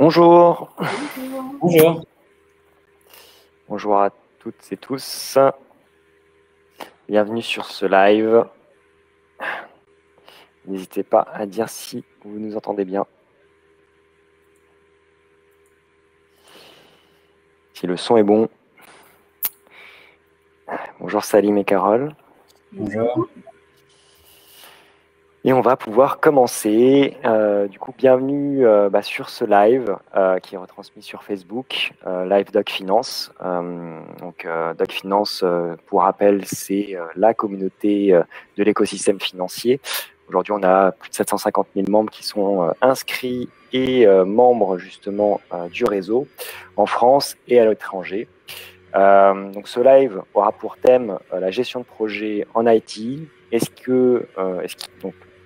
Bonjour. Bonjour. Bonjour. Bonjour à toutes et tous. Bienvenue sur ce live. N'hésitez pas à dire si vous nous entendez bien. Si le son est bon. Bonjour Salim et Carole. Bonjour. Et on va pouvoir commencer. Du coup, bienvenue sur ce live qui est retransmis sur Facebook, Live Doc Finance. Doc Finance, pour rappel, c'est la communauté de l'écosystème financier. Aujourd'hui, on a plus de 750 000 membres qui sont inscrits et membres justement du réseau en France et à l'étranger. Donc ce live aura pour thème la gestion de projet en IT.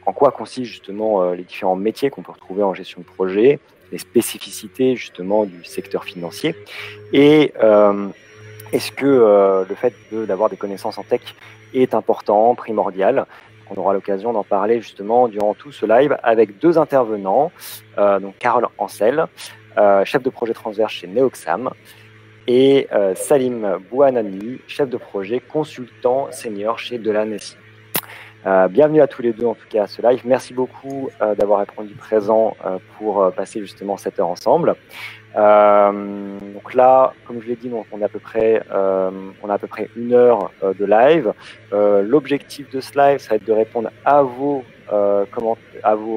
En quoi consistent justement les différents métiers qu'on peut retrouver en gestion de projet, les spécificités justement du secteur financier, et est-ce que le fait d'avoir des connaissances en tech est important, primordial? On aura l'occasion d'en parler justement durant tout ce live avec deux intervenants, donc Carole Ancel, chef de projet transverse chez Neoxam, et Salim Bouhanani, chef de projet consultant senior chez Delanessi. Bienvenue à tous les deux en tout cas à ce live. Merci beaucoup d'avoir répondu présent pour passer justement cette heure ensemble. Donc là, comme je l'ai dit, on a à peu près 1 heure de live. L'objectif de ce live, ça va être de répondre à vos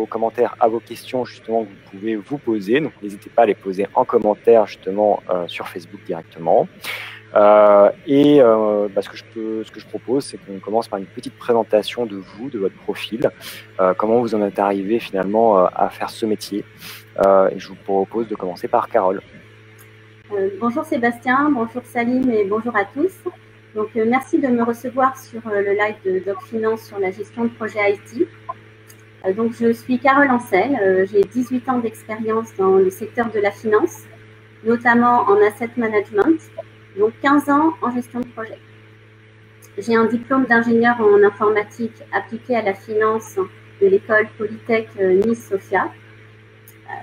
commentaires, à vos questions justement que vous pouvez vous poser. Donc n'hésitez pas à les poser en commentaire justement sur Facebook directement. Ce que je propose, c'est qu'on commence par une petite présentation de vous, de votre profil, comment vous en êtes arrivé finalement à faire ce métier. Et je vous propose de commencer par Carole. Bonjour Sébastien, bonjour Salim et bonjour à tous. Donc merci de me recevoir sur le live de Doc Finance sur la gestion de projet IT. Donc je suis Carole Ancel, j'ai 18 ans d'expérience dans le secteur de la finance, notamment en asset management, donc 15 ans en gestion de projet. J'ai un diplôme d'ingénieur en informatique appliqué à la finance de l'école Polytech Nice-Sofia.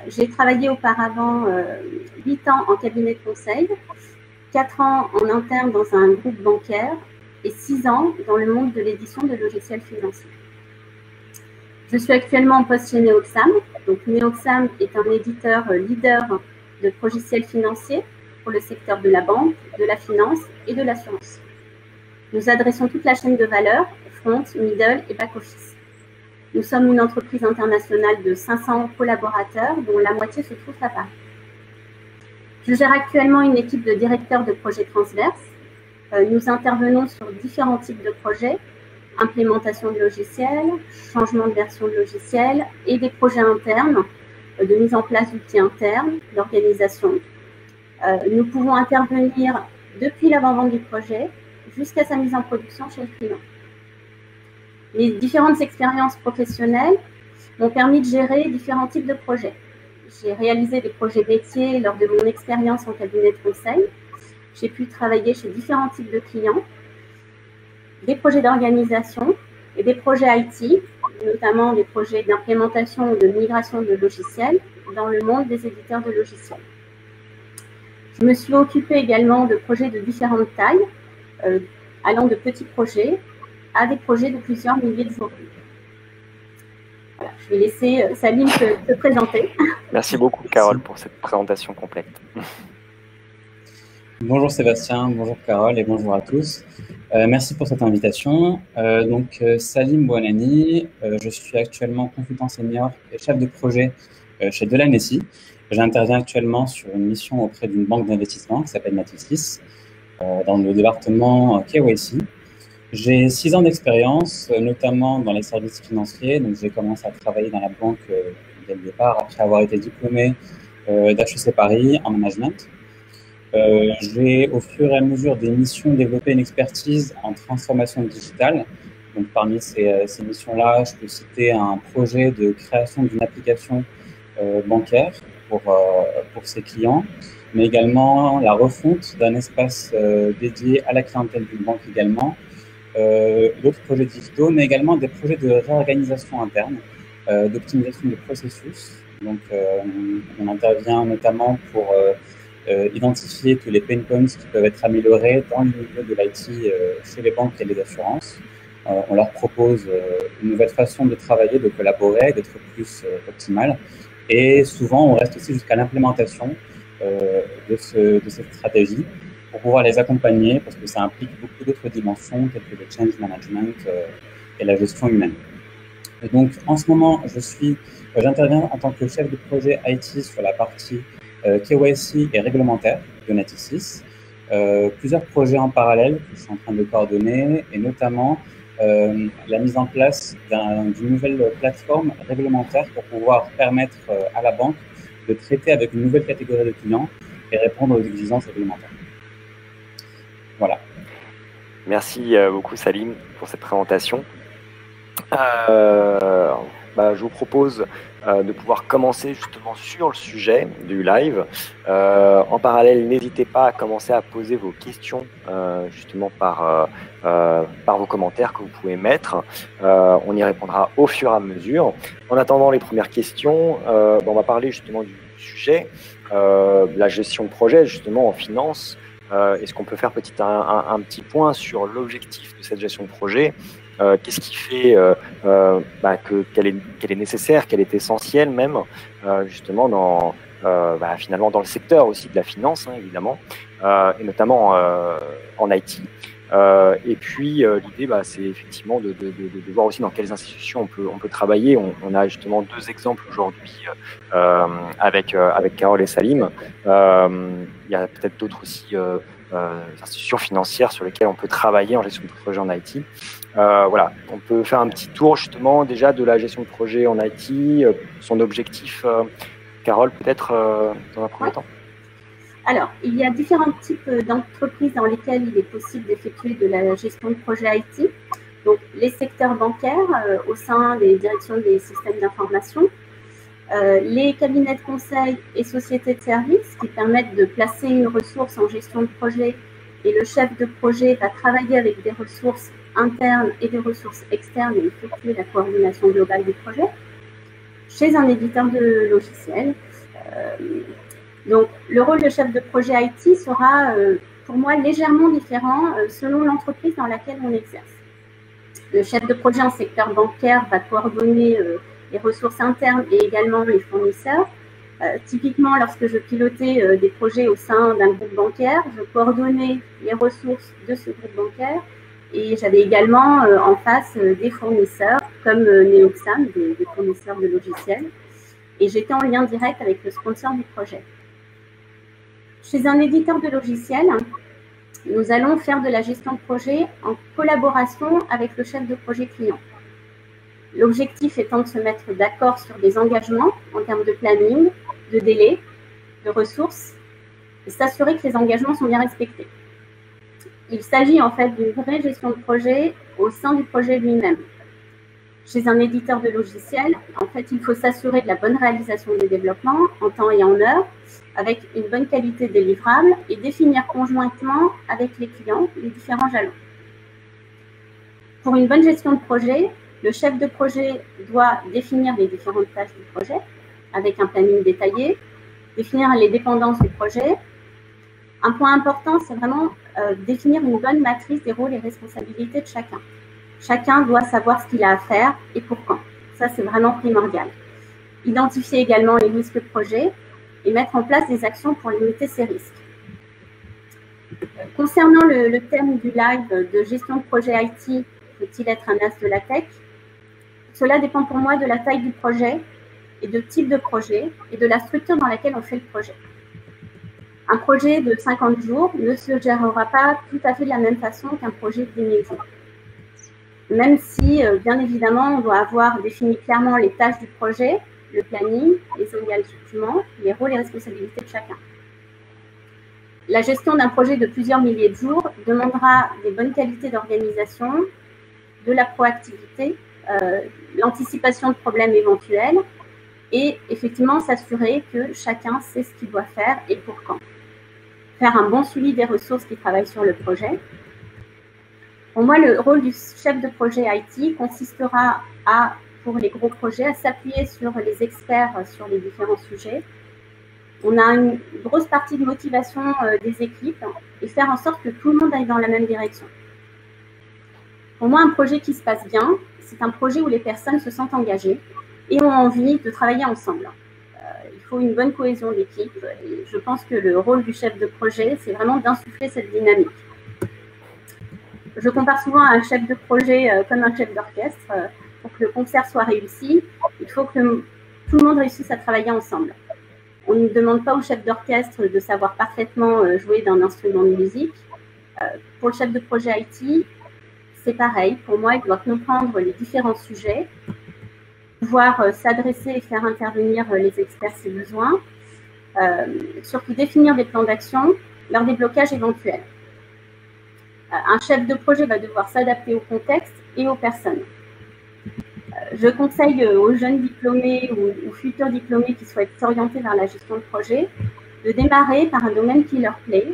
J'ai travaillé auparavant 8 ans en cabinet de conseil, 4 ans en interne dans un groupe bancaire et 6 ans dans le monde de l'édition de logiciels financiers. Je suis actuellement en poste chez Neoxam. Donc Neoxam est un éditeur leader de logiciels financiers pour le secteur de la banque, de la finance et de l'assurance. Nous adressons toute la chaîne de valeur, front, middle et back-office. Nous sommes une entreprise internationale de 500 collaborateurs, dont la moitié se trouve à Paris. Je gère actuellement une équipe de directeurs de projets transverses. Nous intervenons sur différents types de projets, implémentation de logiciels, changement de version de logiciel et des projets internes, de mise en place d'outils internes, d'organisation. Nous pouvons intervenir depuis l'avant-vente du projet jusqu'à sa mise en production chez le client. Les différentes expériences professionnelles m'ont permis de gérer différents types de projets. J'ai réalisé des projets métiers lors de mon expérience en cabinet de conseil. J'ai pu travailler chez différents types de clients, des projets d'organisation et des projets IT, notamment des projets d'implémentation ou de migration de logiciels dans le monde des éditeurs de logiciels. Je me suis occupée également de projets de différentes tailles, allant de petits projets à des projets de plusieurs milliers d'euros. Voilà, je vais laisser Salim te présenter. Merci beaucoup Carole pour cette présentation complète. Bonjour Sébastien, bonjour Carole et bonjour à tous. Merci pour cette invitation. Salim Bouhanani, je suis actuellement consultant senior et chef de projet chez Delanessi. J'interviens actuellement sur une mission auprès d'une banque d'investissement qui s'appelle Natixis, dans le département KYC. J'ai 6 ans d'expérience, notamment dans les services financiers. Donc, j'ai commencé à travailler dans la banque dès le départ, après avoir été diplômé d'HEC Paris en management. J'ai, au fur et à mesure des missions, développé une expertise en transformation digitale. Donc, parmi ces missions-là, je peux citer un projet de création d'une application bancaire pour ses clients, mais également la refonte d'un espace dédié à la clientèle d'une banque également, d'autres projets digitaux, mais également des projets de réorganisation interne, d'optimisation de processus Donc, on intervient notamment pour identifier tous les pain points qui peuvent être améliorés dans le milieu de l'IT chez les banques et les assurances. On leur propose une nouvelle façon de travailler, de collaborer, d'être plus optimale. Et souvent, on reste aussi jusqu'à l'implémentation de cette stratégie pour pouvoir les accompagner, parce que ça implique beaucoup d'autres dimensions, telles que le change management et la gestion humaine. Et donc, en ce moment, j'interviens en tant que chef de projet IT sur la partie KYC et réglementaire de Natisys. Plusieurs projets en parallèle que je suis en train de coordonner, et notamment la mise en place d'une nouvelle plateforme réglementaire pour pouvoir permettre à la banque de traiter avec une nouvelle catégorie de clients et répondre aux exigences réglementaires. Voilà. Merci beaucoup Salim pour cette présentation. Je vous propose de pouvoir commencer justement sur le sujet du live. En parallèle, n'hésitez pas à commencer à poser vos questions justement par vos commentaires que vous pouvez mettre. On y répondra au fur et à mesure. En attendant les premières questions, on va parler justement du sujet, la gestion de projet justement en finance. Est-ce qu'on peut faire un petit point sur l'objectif de cette gestion de projet? Qu'est-ce qui fait qu'elle est nécessaire, qu'elle est essentielle même, justement finalement dans le secteur aussi de la finance, hein, évidemment, et notamment en IT. Et puis l'idée, c'est effectivement de voir aussi dans quelles institutions on peut travailler. On a justement deux exemples aujourd'hui avec Carole et Salim. Il y a peut-être d'autres aussi institutions financières sur lesquelles on peut travailler en gestion de projet en IT. Voilà, on peut faire un petit tour justement déjà de la gestion de projet en IT, son objectif. Carole, peut-être dans un premier temps. Alors, il y a différents types d'entreprises dans lesquelles il est possible d'effectuer de la gestion de projet IT. Donc, les secteurs bancaires au sein des directions des systèmes d'information, les cabinets de conseil et sociétés de services qui permettent de placer une ressource en gestion de projet, et le chef de projet va travailler avec des ressources internes et des ressources externes et effectuer la coordination globale du projet. Chez un éditeur de logiciels, donc le rôle de chef de projet IT sera pour moi légèrement différent selon l'entreprise dans laquelle on exerce. Le chef de projet en secteur bancaire va coordonner les ressources internes et également les fournisseurs. Typiquement, lorsque je pilotais des projets au sein d'un groupe bancaire, je coordonnais les ressources de ce groupe bancaire et j'avais également en face des fournisseurs comme Neoxam, des fournisseurs de logiciels, et j'étais en lien direct avec le sponsor du projet. Chez un éditeur de logiciels, nous allons faire de la gestion de projet en collaboration avec le chef de projet client. L'objectif étant de se mettre d'accord sur des engagements en termes de planning, de délai, de ressources, et s'assurer que les engagements sont bien respectés. Il s'agit en fait d'une vraie gestion de projet au sein du projet lui-même. Chez un éditeur de logiciels, en fait, il faut s'assurer de la bonne réalisation des développements en temps et en heure, avec une bonne qualité des livrables et définir conjointement avec les clients les différents jalons. Pour une bonne gestion de projet, le chef de projet doit définir les différentes tâches du projet avec un planning détaillé, définir les dépendances du projet. Un point important, c'est vraiment définir une bonne matrice des rôles et responsabilités de chacun. Chacun doit savoir ce qu'il a à faire et pour quand. Ça, c'est vraiment primordial. Identifier également les risques projet et mettre en place des actions pour limiter ces risques. Concernant le thème du live de gestion de projet IT, peut-il être un as de la tech? Cela dépend pour moi de la taille du projet et de type de projet et de la structure dans laquelle on fait le projet. Un projet de 50 jours ne se gérera pas tout à fait de la même façon qu'un projet de 10 000 jours. Même si, bien évidemment, on doit avoir défini clairement les tâches du projet, le planning, les engagements, les rôles et responsabilités de chacun. La gestion d'un projet de plusieurs milliers de jours demandera des bonnes qualités d'organisation, de la proactivité, l'anticipation de problèmes éventuels et effectivement s'assurer que chacun sait ce qu'il doit faire et pour quand. Faire un bon suivi des ressources qui travaillent sur le projet. Pour moi, le rôle du chef de projet IT consistera à pour les gros projets, à s'appuyer sur les experts sur les différents sujets. On a une grosse partie de motivation des équipes et faire en sorte que tout le monde aille dans la même direction. Pour moi, un projet qui se passe bien, c'est un projet où les personnes se sentent engagées et ont envie de travailler ensemble. Il faut une bonne cohésion d'équipe et je pense que le rôle du chef de projet, c'est vraiment d'insuffler cette dynamique. Je compare souvent un chef de projet comme un chef d'orchestre. Pour que le concert soit réussi, il faut que tout le monde réussisse à travailler ensemble. On ne demande pas au chef d'orchestre de savoir parfaitement jouer d'un instrument de musique. Pour le chef de projet IT, c'est pareil. Pour moi, il doit comprendre les différents sujets, pouvoir s'adresser et faire intervenir les experts si besoin, surtout définir des plans d'action, leur déblocage éventuel. Un chef de projet va devoir s'adapter au contexte et aux personnes. Je conseille aux jeunes diplômés ou futurs diplômés qui souhaitent s'orienter vers la gestion de projet de démarrer par un domaine qui leur plaît,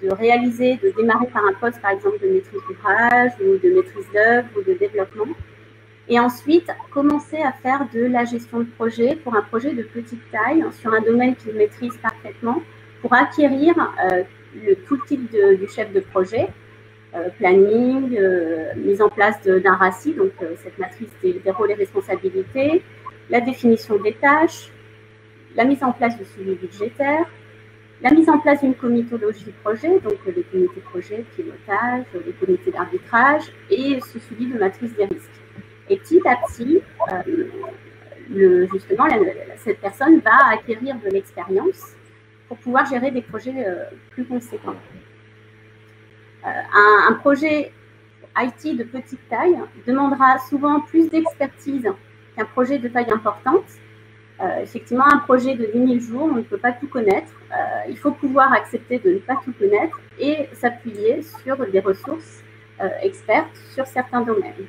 de démarrer par un poste par exemple de maîtrise d'ouvrage ou de maîtrise d'œuvre ou de développement et ensuite commencer à faire de la gestion de projet pour un projet de petite taille sur un domaine qu'ils maîtrisent parfaitement pour acquérir tout le type du chef de projet. Planning, mise en place d'un RACI, donc cette matrice des rôles et responsabilités, la définition des tâches, la mise en place du suivi budgétaire, la mise en place d'une comitologie projet, donc les comités projet, pilotage, les comités d'arbitrage et ce suivi de matrice des risques. Et petit à petit, justement, cette personne va acquérir de l'expérience pour pouvoir gérer des projets plus conséquents. Un projet IT de petite taille demandera souvent plus d'expertise qu'un projet de taille importante. Effectivement, un projet de 10 000 jours, on ne peut pas tout connaître. Il faut pouvoir accepter de ne pas tout connaître et s'appuyer sur des ressources expertes sur certains domaines.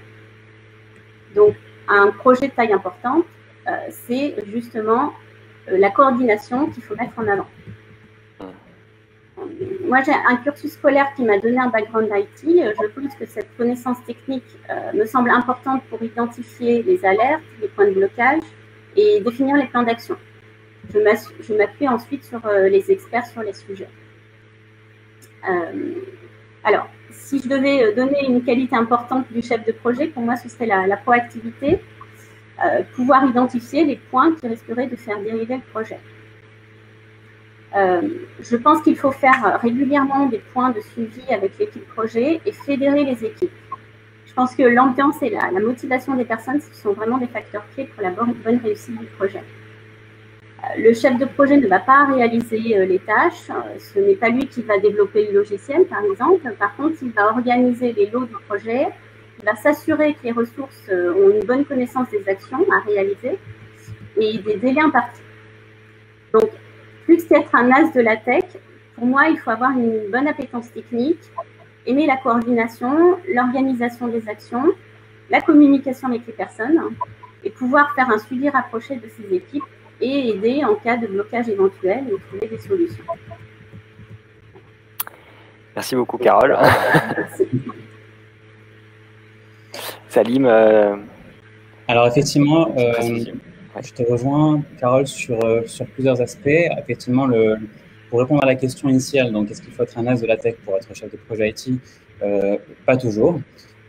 Donc, un projet de taille importante, c'est justement la coordination qu'il faut mettre en avant. Moi, j'ai un cursus scolaire qui m'a donné un background IT. Je pense que cette connaissance technique me semble importante pour identifier les alertes, les points de blocage et définir les plans d'action. Je m'appuie ensuite sur les experts sur les sujets. Alors, si je devais donner une qualité importante du chef de projet, pour moi, ce serait la proactivité, pouvoir identifier les points qui risqueraient de faire dériver le projet. Je pense qu'il faut faire régulièrement des points de suivi avec l'équipe projet et fédérer les équipes. Je pense que l'ambiance et la motivation des personnes, ce sont vraiment des facteurs clés pour la bonne réussite du projet. Le chef de projet ne va pas réaliser les tâches, ce n'est pas lui qui va développer le logiciel par exemple, par contre il va organiser les lots du projet, il va s'assurer que les ressources ont une bonne connaissance des actions à réaliser et des délais impartis. Donc, plus qu'être un as de la tech, pour moi, il faut avoir une bonne appétence technique, aimer la coordination, l'organisation des actions, la communication avec les personnes et pouvoir faire un suivi rapproché de ces équipes et aider en cas de blocage éventuel et trouver des solutions. Merci beaucoup, Carole. Salim Alors, effectivement, je te rejoins, Carole, sur plusieurs aspects. Effectivement, pour répondre à la question initiale, donc est-ce qu'il faut être un as de la tech pour être chef de projet IT? Pas toujours.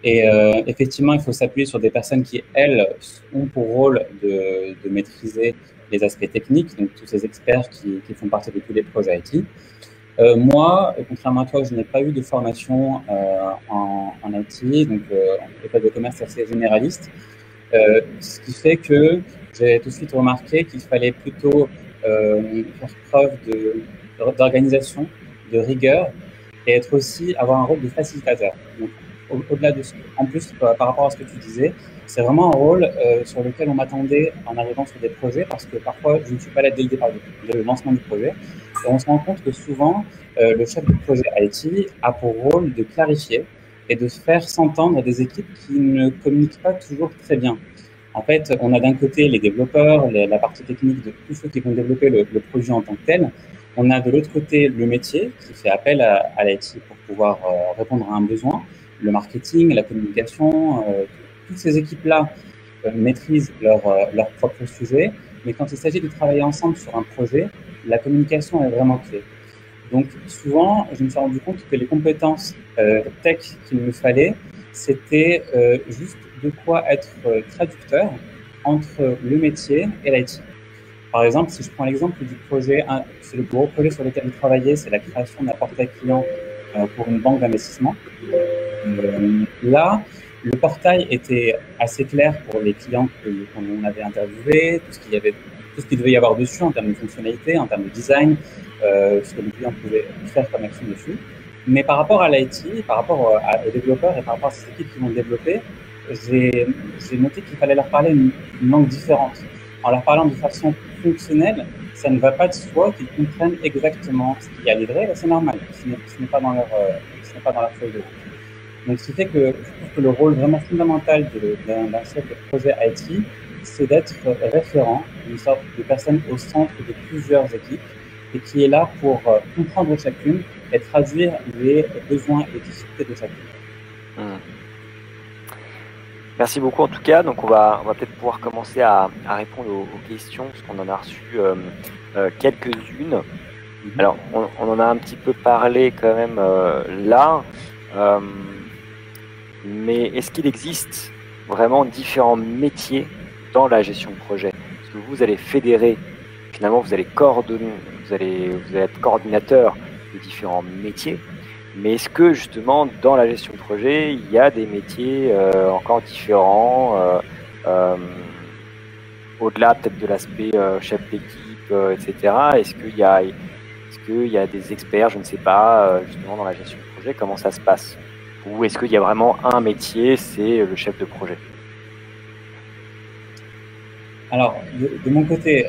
Et effectivement, il faut s'appuyer sur des personnes qui, elles, ont pour rôle de maîtriser les aspects techniques, donc tous ces experts qui font partie de tous les projets IT. Moi, contrairement à toi, je n'ai pas eu de formation en IT, donc en école de commerce assez généraliste, ce qui fait que j'ai tout de suite remarqué qu'il fallait plutôt faire preuve d'organisation, de rigueur et avoir un rôle de facilitateur. Donc, au-delà de en plus, par rapport à ce que tu disais, c'est vraiment un rôle sur lequel on m'attendait en arrivant sur des projets parce que parfois, je ne suis pas là dès le départ du lancement du projet. Et on se rend compte que souvent, le chef de projet IT a pour rôle de clarifier et de faire s'entendre des équipes qui ne communiquent pas toujours très bien. En fait, on a d'un côté les développeurs, la partie technique de tous ceux qui vont développer le projet en tant que tel. On a de l'autre côté le métier qui fait appel à l'IT pour pouvoir répondre à un besoin, le marketing, la communication, toutes ces équipes-là maîtrisent leur propre sujet, mais quand il s'agit de travailler ensemble sur un projet, la communication est vraiment clé. Donc souvent, je me suis rendu compte que les compétences tech qu'il me fallait, c'était juste de quoi être traducteur entre le métier et l'IT. Par exemple, si je prends l'exemple du projet, c'est le gros projet sur lequel je travaillais, c'est la création d'un portail client pour une banque d'investissement. Là, le portail était assez clair pour les clients qu'on avait interviewés, tout ce qu'il devait y avoir dessus en termes de fonctionnalité, en termes de design, ce que les clients pouvaient faire comme action dessus. Mais par rapport à l'IT, par rapport aux développeurs et par rapport à ces équipes qui vont le développer, j'ai noté qu'il fallait leur parler une langue différente. En leur parlant de façon fonctionnelle, ça ne va pas de soi qu'ils comprennent exactement ce qu'il y a livré, là c'est normal, ce n'est pas dans leur feuille de route. Donc, ce qui fait que je trouve que le rôle vraiment fondamental d'un chef de projet IT, c'est d'être référent, une sorte de personne au centre de plusieurs équipes et qui est là pour comprendre chacune et traduire les besoins et les difficultés de chacune. Merci beaucoup en tout cas. Donc on va peut-être pouvoir commencer à répondre aux questions parce qu'on en a reçu quelques-unes. Alors on en a un petit peu parlé quand même là. Mais est-ce qu'il existe vraiment différents métiers dans la gestion de projet? Parce que vous allez fédérer, finalement vous allez coordonner, vous allez être coordinateur de différents métiers. Mais est-ce que justement dans la gestion de projet, il y a des métiers encore différents, au-delà peut-être de l'aspect chef d'équipe, etc. Est-ce qu'il y a des experts, je ne sais pas, justement dans la gestion de projet, comment ça se passe? Ou est-ce qu'il y a vraiment un métier, c'est le chef de projet? Alors, de mon côté,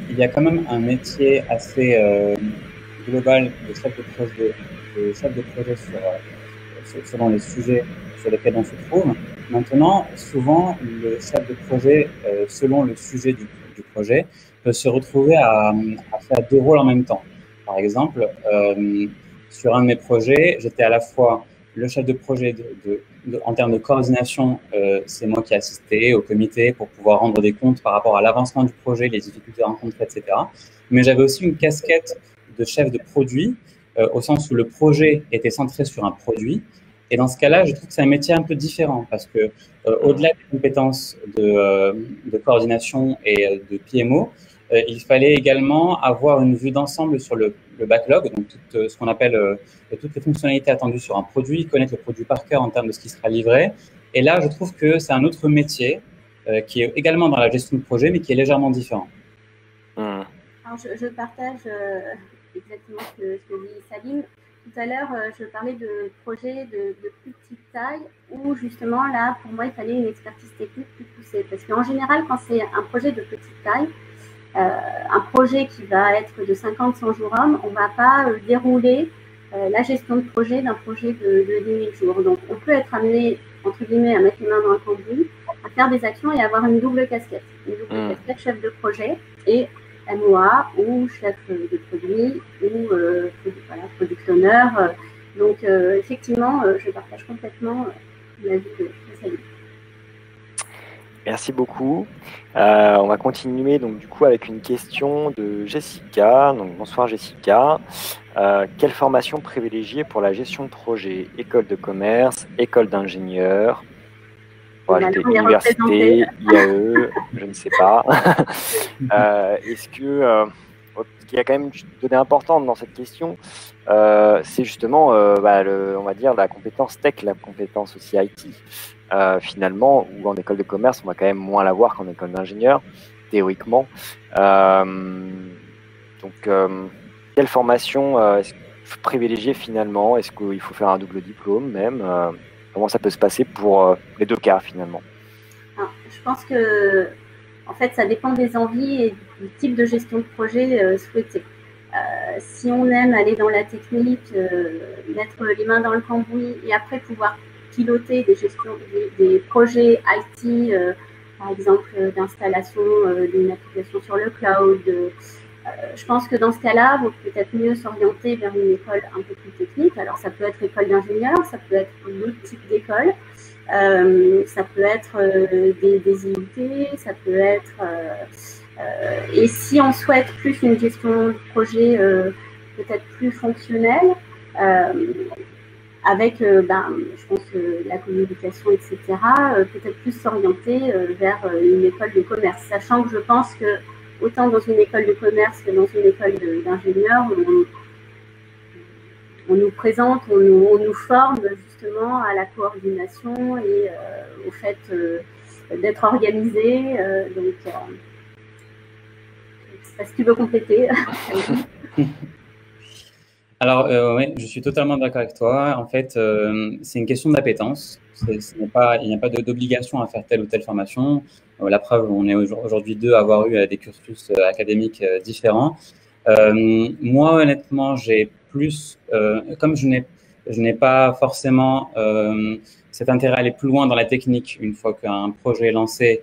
il y a quand même un métier assez global de chef de projet selon les sujets sur lesquels on se trouve. Maintenant, souvent, le chef de projet, selon le sujet du projet, peut se retrouver à faire deux rôles en même temps. Par exemple, sur un de mes projets, j'étais à la fois le chef de projet en termes de coordination, c'est moi qui assistais au comité pour pouvoir rendre des comptes par rapport à l'avancement du projet, les difficultés rencontrées, etc. Mais j'avais aussi une casquette de chef de produit, au sens où le projet était centré sur un produit. Et dans ce cas-là, je trouve que c'est un métier un peu différent parce que au-delà des compétences de coordination et de PMO, il fallait également avoir une vue d'ensemble sur le backlog, donc tout ce qu'on appelle toutes les fonctionnalités attendues sur un produit, connaître le produit par cœur en termes de ce qui sera livré. Et là, je trouve que c'est un autre métier qui est également dans la gestion de projet, mais qui est légèrement différent. Alors, je partage exactement ce que dit Salim. Tout à l'heure, je parlais de projets de plus petite taille où justement, là, pour moi, il fallait une expertise technique plus poussée. Parce qu'en général, quand c'est un projet de petite taille, un projet qui va être de 50-100 jours hommes, on ne va pas dérouler la gestion de projet d'un projet de 10 000 jours. Donc, on peut être amené, entre guillemets, à mettre les mains dans le cambouis, à faire des actions et avoir une double casquette. Une double casquette chef de projet et MOA ou chef de produit ou product owner. Donc, effectivement, je partage complètement l'avis de Salim. Merci beaucoup. On va continuer donc du coup avec une question de Jessica. Donc bonsoir Jessica. Quelle formation privilégiée pour la gestion de projet? École de commerce, école d'ingénieur, université, IAE, je ne sais pas. Est-ce que ce qui a quand même une donnée importante dans cette question, c'est justement, on va dire, la compétence tech, la compétence aussi IT. Finalement, ou en école de commerce, on va quand même moins l'avoir qu'en école d'ingénieur, théoriquement. Quelle formation privilégier finalement? Est-ce qu'il faut faire un double diplôme même? Comment ça peut se passer pour les deux cas finalement? Alors, je pense que en fait, ça dépend des envies et du type de gestion de projet souhaité. Si on aime aller dans la technique, mettre les mains dans le cambouis et après pouvoir piloter des projets IT, par exemple d'installation d'une application sur le cloud, je pense que dans ce cas-là, il vaut peut-être mieux s'orienter vers une école un peu plus technique. Alors, ça peut être école d'ingénieur, ça peut être un autre type d'école. Ça peut être des IoT, ça peut être... et si on souhaite plus une gestion de projet peut-être plus fonctionnelle, avec, je pense, la communication, etc., peut-être plus s'orienter vers une école de commerce, sachant que je pense que autant dans une école de commerce que dans une école d'ingénieurs, on nous présente, on nous forme justement à la coordination et au fait d'être organisé. Donc, est-ce que tu veux compléter? Alors, oui, je suis totalement d'accord avec toi. En fait, c'est une question d'appétence. Il n'y a pas d'obligation à faire telle ou telle formation. La preuve, on est aujourd'hui deux à avoir eu des cursus académiques différents. Moi, honnêtement, j'ai plus, comme je n'ai pas forcément cet intérêt à aller plus loin dans la technique une fois qu'un projet est lancé.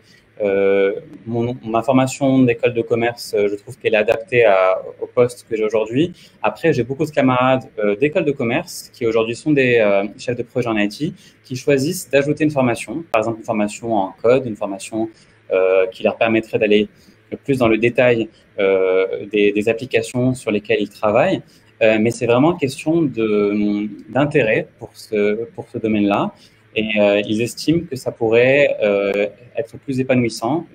Ma formation d'école de commerce, je trouve qu'elle est adaptée au poste que j'ai aujourd'hui. Après, j'ai beaucoup de camarades d'école de commerce qui aujourd'hui sont des chefs de projet en IT qui choisissent d'ajouter une formation, par exemple une formation en code, une formation qui leur permettrait d'aller plus dans le détail des applications sur lesquelles ils travaillent. Mais c'est vraiment question d'intérêt pour ce domaine-là. Et ils estiment que ça pourrait être plus épanouissant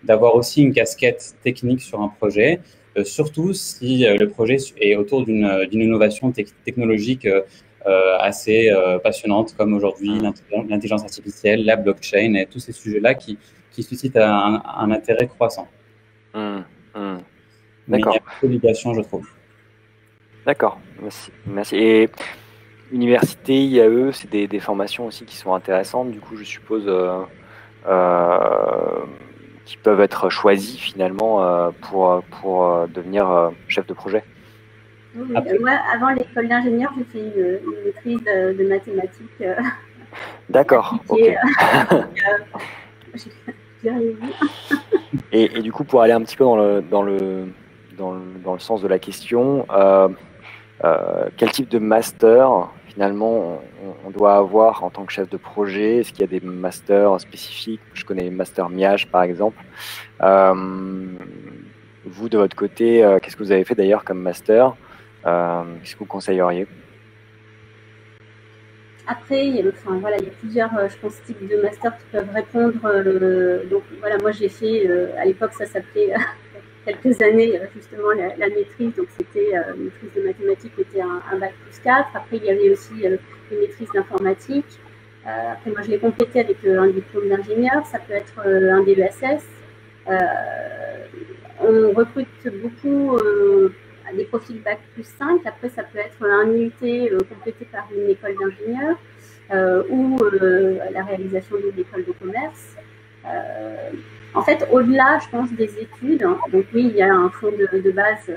d'avoir aussi une casquette technique sur un projet, surtout si le projet est autour d'une innovation technologique assez passionnante, comme aujourd'hui l'intelligence artificielle, la blockchain et tous ces sujets-là qui suscitent un intérêt croissant. Mais il y a une obligation, je trouve. D'accord, merci. Et université, IAE, c'est des formations aussi qui sont intéressantes, du coup, je suppose, qui peuvent être choisies finalement pour devenir chef de projet. Oui, moi, avant l'école d'ingénieur, j'ai fait une maîtrise de mathématiques. D'accord, ok. Et du coup, pour aller un petit peu dans le sens de la question, quel type de master finalement on doit avoir en tant que chef de projet? Est-ce qu'il y a des masters spécifiques? Je connais le master MIAGE par exemple. Vous de votre côté, qu'est-ce que vous avez fait d'ailleurs comme master? Qu'est-ce que vous conseilleriez? Après, il y a plusieurs, je pense, types de masters qui peuvent répondre. Donc voilà, moi j'ai fait, à l'époque ça s'appelait quelques années justement la maîtrise, donc c'était une maîtrise de mathématiques qui était un bac plus 4. Après il y avait aussi une maîtrise d'informatique. Après moi je l'ai complété avec un diplôme d'ingénieur, ça peut être un DESS. On recrute beaucoup des profils bac plus 5, après ça peut être un IUT complété par une école d'ingénieur ou la réalisation d'une école de commerce. En fait, au-delà, je pense, des études, hein, donc oui, il y a un fond de base,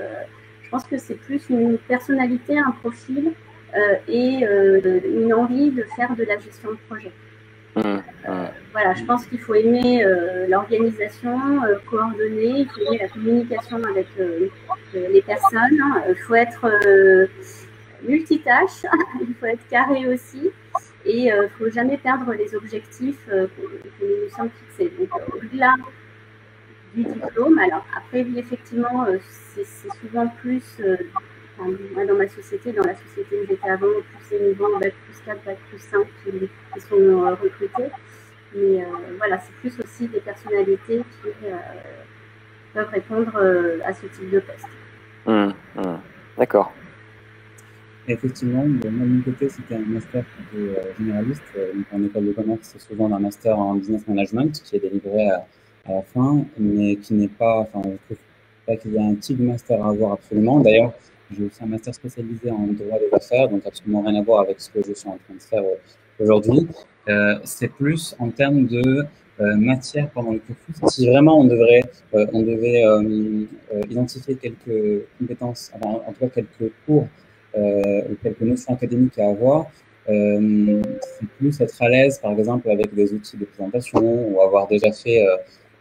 je pense que c'est plus une personnalité, un profil et une envie de faire de la gestion de projet. Voilà, je pense qu'il faut aimer l'organisation, coordonner, il faut aimer la communication avec les personnes, il faut être multitâche, il faut être carré aussi, et il ne faut jamais perdre les objectifs que nous nous sommes fixés. Donc, au-delà du diplôme, alors après, oui, effectivement, c'est souvent plus, moi, dans ma société, dans la société où j'étais avant, plus ces niveaux bac plus 4, bac plus 5 qui sont recrutés. Mais voilà, c'est plus aussi des personnalités qui peuvent répondre à ce type de poste. D'accord. Effectivement, de mon côté, c'était un master plutôt généraliste. Donc en école de commerce, c'est souvent un master en business management qui est délivré à la fin, mais qui n'est pas, enfin, je trouve pas qu'il y a un type de master à avoir absolument. D'ailleurs, j'ai aussi un master spécialisé en droit des affaires, donc absolument rien à voir avec ce que je suis en train de faire aujourd'hui. C'est plus en termes de matière pendant le cursus. Si vraiment on devait identifier quelques compétences, enfin, en tout cas quelques cours ou quelques notions académiques à avoir, c'est plus être à l'aise, par exemple, avec des outils de présentation ou avoir déjà fait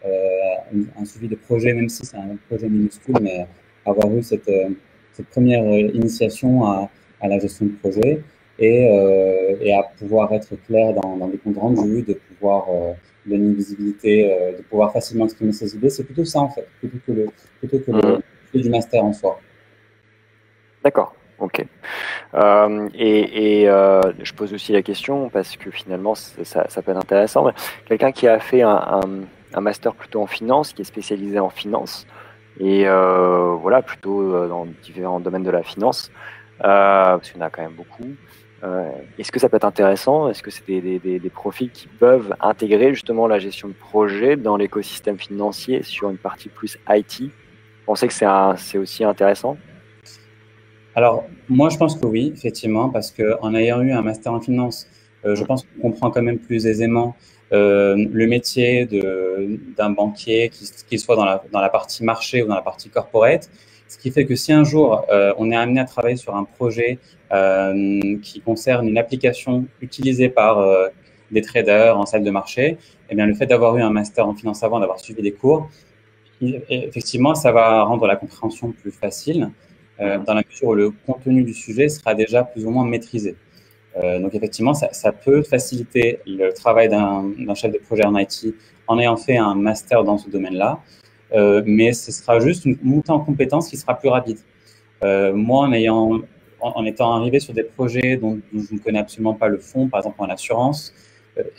un suivi de projet, même si c'est un projet minuscule, mais avoir eu cette première initiation à la gestion de projet. et à pouvoir être clair dans des comptes rendus, de pouvoir donner une visibilité, de pouvoir facilement exprimer ses idées. C'est plutôt ça, en fait, plutôt que le du master en soi. D'accord, ok. Je pose aussi la question parce que finalement, ça peut être intéressant. Quelqu'un qui a fait un master plutôt en finance, qui est spécialisé en finance, et voilà, plutôt dans différents domaines de la finance, parce qu'il y en a quand même beaucoup. Est-ce que ça peut être intéressant? Est-ce que c'est des profils qui peuvent intégrer justement la gestion de projet dans l'écosystème financier sur une partie plus IT? Vous pensez que c'est aussi intéressant? Alors, moi, je pense que oui, effectivement, parce qu'en ayant eu un master en finance, je pense qu'on comprend quand même plus aisément le métier d'un banquier, qu'il soit dans la partie marché ou dans la partie corporate. Ce qui fait que si un jour, on est amené à travailler sur un projet qui concerne une application utilisée par des traders en salle de marché, eh bien, le fait d'avoir eu un master en finance avant, d'avoir suivi des cours, effectivement, ça va rendre la compréhension plus facile. Dans la mesure où le contenu du sujet sera déjà plus ou moins maîtrisé. Donc effectivement, ça peut faciliter le travail d'un chef de projet en IT en ayant fait un master dans ce domaine-là, mais ce sera juste une montée en compétences qui sera plus rapide. Moi, en étant arrivé sur des projets dont je ne connais absolument pas le fond, par exemple en assurance,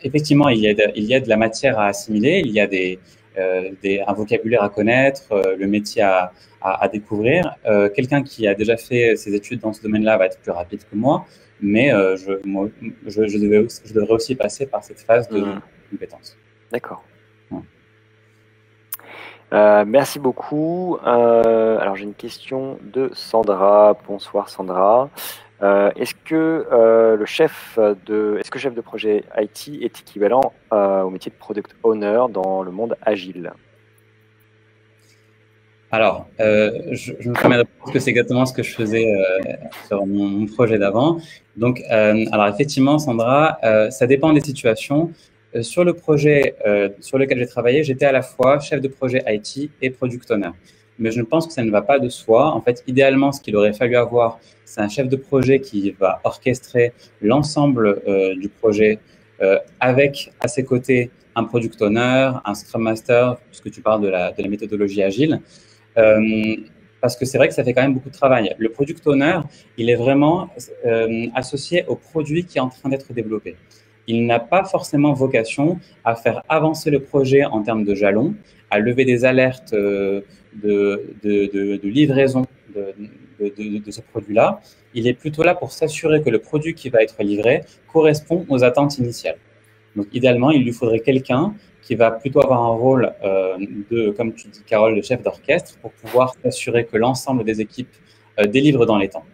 effectivement, il y a de la matière à assimiler, il y a un vocabulaire à connaître, le métier à découvrir. Quelqu'un qui a déjà fait ses études dans ce domaine-là va être plus rapide que moi, mais je devrais aussi passer par cette phase de compétences. D'accord. Merci beaucoup. Alors j'ai une question de Sandra. Bonsoir Sandra. Est-ce que chef de projet IT est équivalent au métier de product owner dans le monde agile? Alors, je me permets de dire que c'est exactement ce que je faisais sur mon projet d'avant. Donc, alors effectivement, Sandra, ça dépend des situations. Sur le projet sur lequel j'ai travaillé, j'étais à la fois chef de projet IT et product owner. Mais je pense que ça ne va pas de soi. En fait, idéalement, ce qu'il aurait fallu avoir, c'est un chef de projet qui va orchestrer l'ensemble du projet avec à ses côtés un product owner, un scrum master, puisque tu parles de la méthodologie agile. Parce que c'est vrai que ça fait quand même beaucoup de travail. Le product owner, il est vraiment associé au produit qui est en train d'être développé. Il n'a pas forcément vocation à faire avancer le projet en termes de jalons, à lever des alertes de livraison de ce produit-là. Il est plutôt là pour s'assurer que le produit qui va être livré correspond aux attentes initiales. Donc, idéalement, il lui faudrait quelqu'un qui va plutôt avoir un rôle comme tu dis, Carole, de chef d'orchestre pour pouvoir s'assurer que l'ensemble des équipes délivrent dans les temps.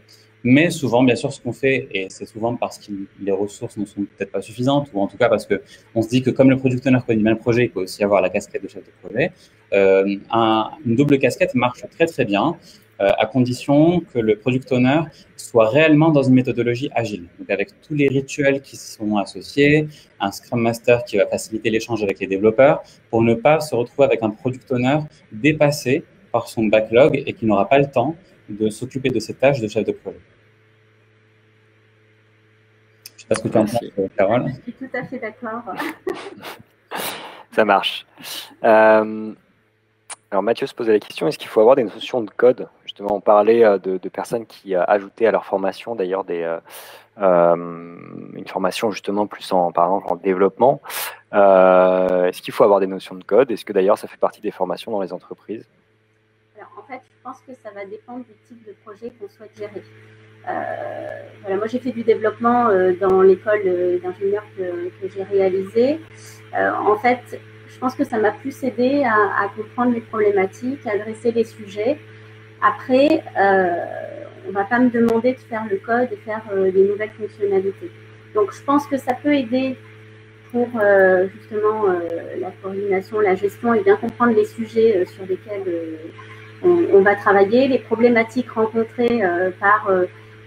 Mais souvent, bien sûr, ce qu'on fait, et c'est souvent parce que les ressources ne sont peut-être pas suffisantes, ou en tout cas parce qu'on se dit que comme le product owner connaît bien le projet, il peut aussi avoir la casquette de chef de projet. Une double casquette marche très très bien, à condition que le product owner soit réellement dans une méthodologie agile. Donc avec tous les rituels qui sont associés, un Scrum Master qui va faciliter l'échange avec les développeurs, pour ne pas se retrouver avec un product owner dépassé par son backlog et qui n'aura pas le temps de s'occuper de ses tâches de chef de projet. Je ne sais pas ce que tu en penses, Carole. Je suis tout à fait d'accord. Ça marche. Alors Mathieu se posait la question, est-ce qu'il faut avoir des notions de code? Justement, on parlait de personnes qui ajoutaient à leur formation d'ailleurs une formation justement plus par exemple en développement. Est-ce qu'il faut avoir des notions de code? Est-ce que d'ailleurs ça fait partie des formations dans les entreprises? Alors, en fait, je pense que ça va dépendre du type de projet qu'on souhaite gérer. Voilà, moi j'ai fait du développement dans l'école d'ingénieur que j'ai réalisée. En fait, je pense que ça m'a plus aidé à comprendre les problématiques, à adresser les sujets. Après, on ne va pas me demander de faire le code et faire des nouvelles fonctionnalités. Donc, je pense que ça peut aider pour justement la coordination, la gestion et bien comprendre les sujets sur lesquels on va travailler, les problématiques rencontrées par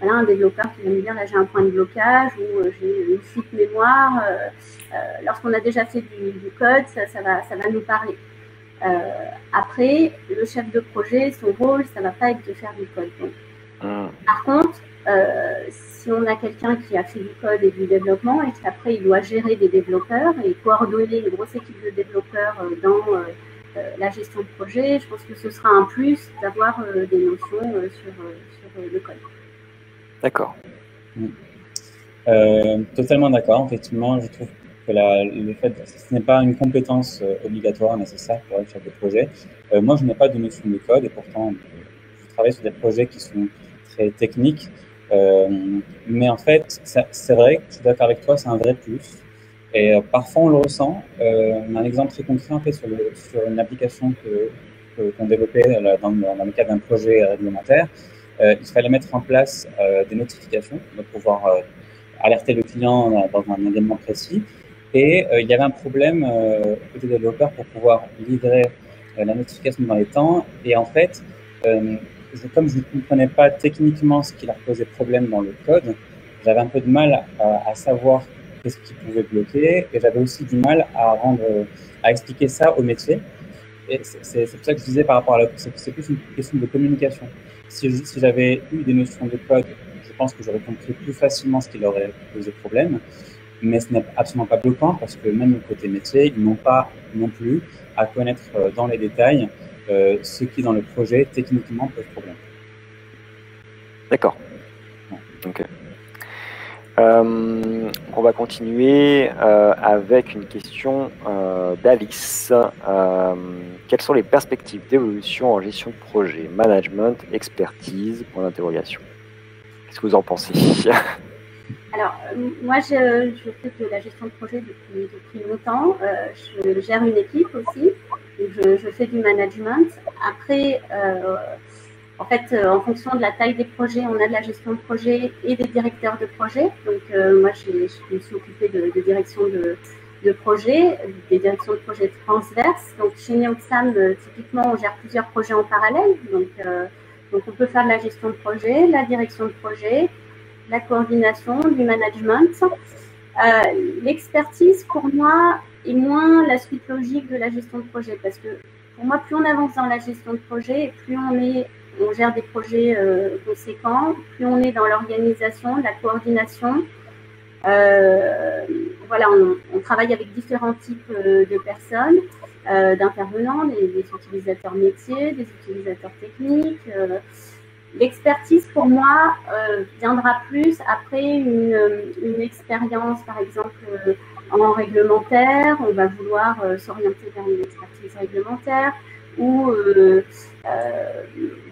voilà, un développeur qui va me dire là j'ai un point de blocage ou j'ai une fuite mémoire. Lorsqu'on a déjà fait du code, ça va nous parler. Après, le chef de projet, son rôle, ça ne va pas être de faire du code. Donc, Par contre, si on a quelqu'un qui a fait du code et du développement et qu'après il doit gérer des développeurs et coordonner une grosse équipe de développeurs dans la gestion de projet, je pense que ce sera un plus d'avoir des notions sur le code. D'accord. Totalement d'accord. Effectivement, je trouve que le fait, ce n'est pas une compétence obligatoire nécessaire pour être chef de projet. Moi, je n'ai pas de notion de code et pourtant, je travaille sur des projets qui sont très techniques. Mais en fait, c'est vrai que je suis d'accord avec toi, c'est un vrai plus. Et parfois, on le ressent. Un exemple très concret, en fait, sur une application qu'on développait dans le cadre d'un projet réglementaire, il fallait mettre en place des notifications pour pouvoir alerter le client dans un événement précis. Et il y avait un problème côté développeur pour pouvoir livrer la notification dans les temps. Et en fait, comme je ne comprenais pas techniquement ce qui leur posait problème dans le code, j'avais un peu de mal à savoir qu'est-ce qui pouvait bloquer. Et j'avais aussi du mal à expliquer ça au métier. Et c'est pour ça que je disais par rapport à c'est plus une question de communication. Si j'avais eu des notions de code, je pense que j'aurais compris plus facilement ce qui leur aurait posé problème. Mais ce n'est absolument pas bloquant parce que même le côté métier, ils n'ont pas non plus à connaître dans les détails ce qui dans le projet techniquement pose problème. D'accord. Okay. On va continuer avec une question d'Alice. Quelles sont les perspectives d'évolution en gestion de projet, management, expertise, point d'interrogation. Qu'est-ce que vous en pensez? Alors, moi, je fais de la gestion de projet depuis longtemps. Je gère une équipe aussi. Je fais du management. Après, en fait, en fonction de la taille des projets, on a de la gestion de projet et des directeurs de projet. Donc, moi, je me suis occupée de direction de projet, des directions de projet transverses. Donc, chez Neoxam, typiquement, on gère plusieurs projets en parallèle. Donc, on peut faire de la gestion de projet, la direction de projet, la coordination, du management. L'expertise, pour moi, est moins la suite logique de la gestion de projet. Parce que, pour moi, plus on avance dans la gestion de projet, plus on gère des projets conséquents, plus on est dans l'organisation, la coordination. Voilà, on travaille avec différents types de personnes, d'intervenants, des utilisateurs métiers, des utilisateurs techniques. L'expertise, pour moi, viendra plus après une expérience, par exemple, en réglementaire. On va vouloir s'orienter vers une expertise réglementaire ou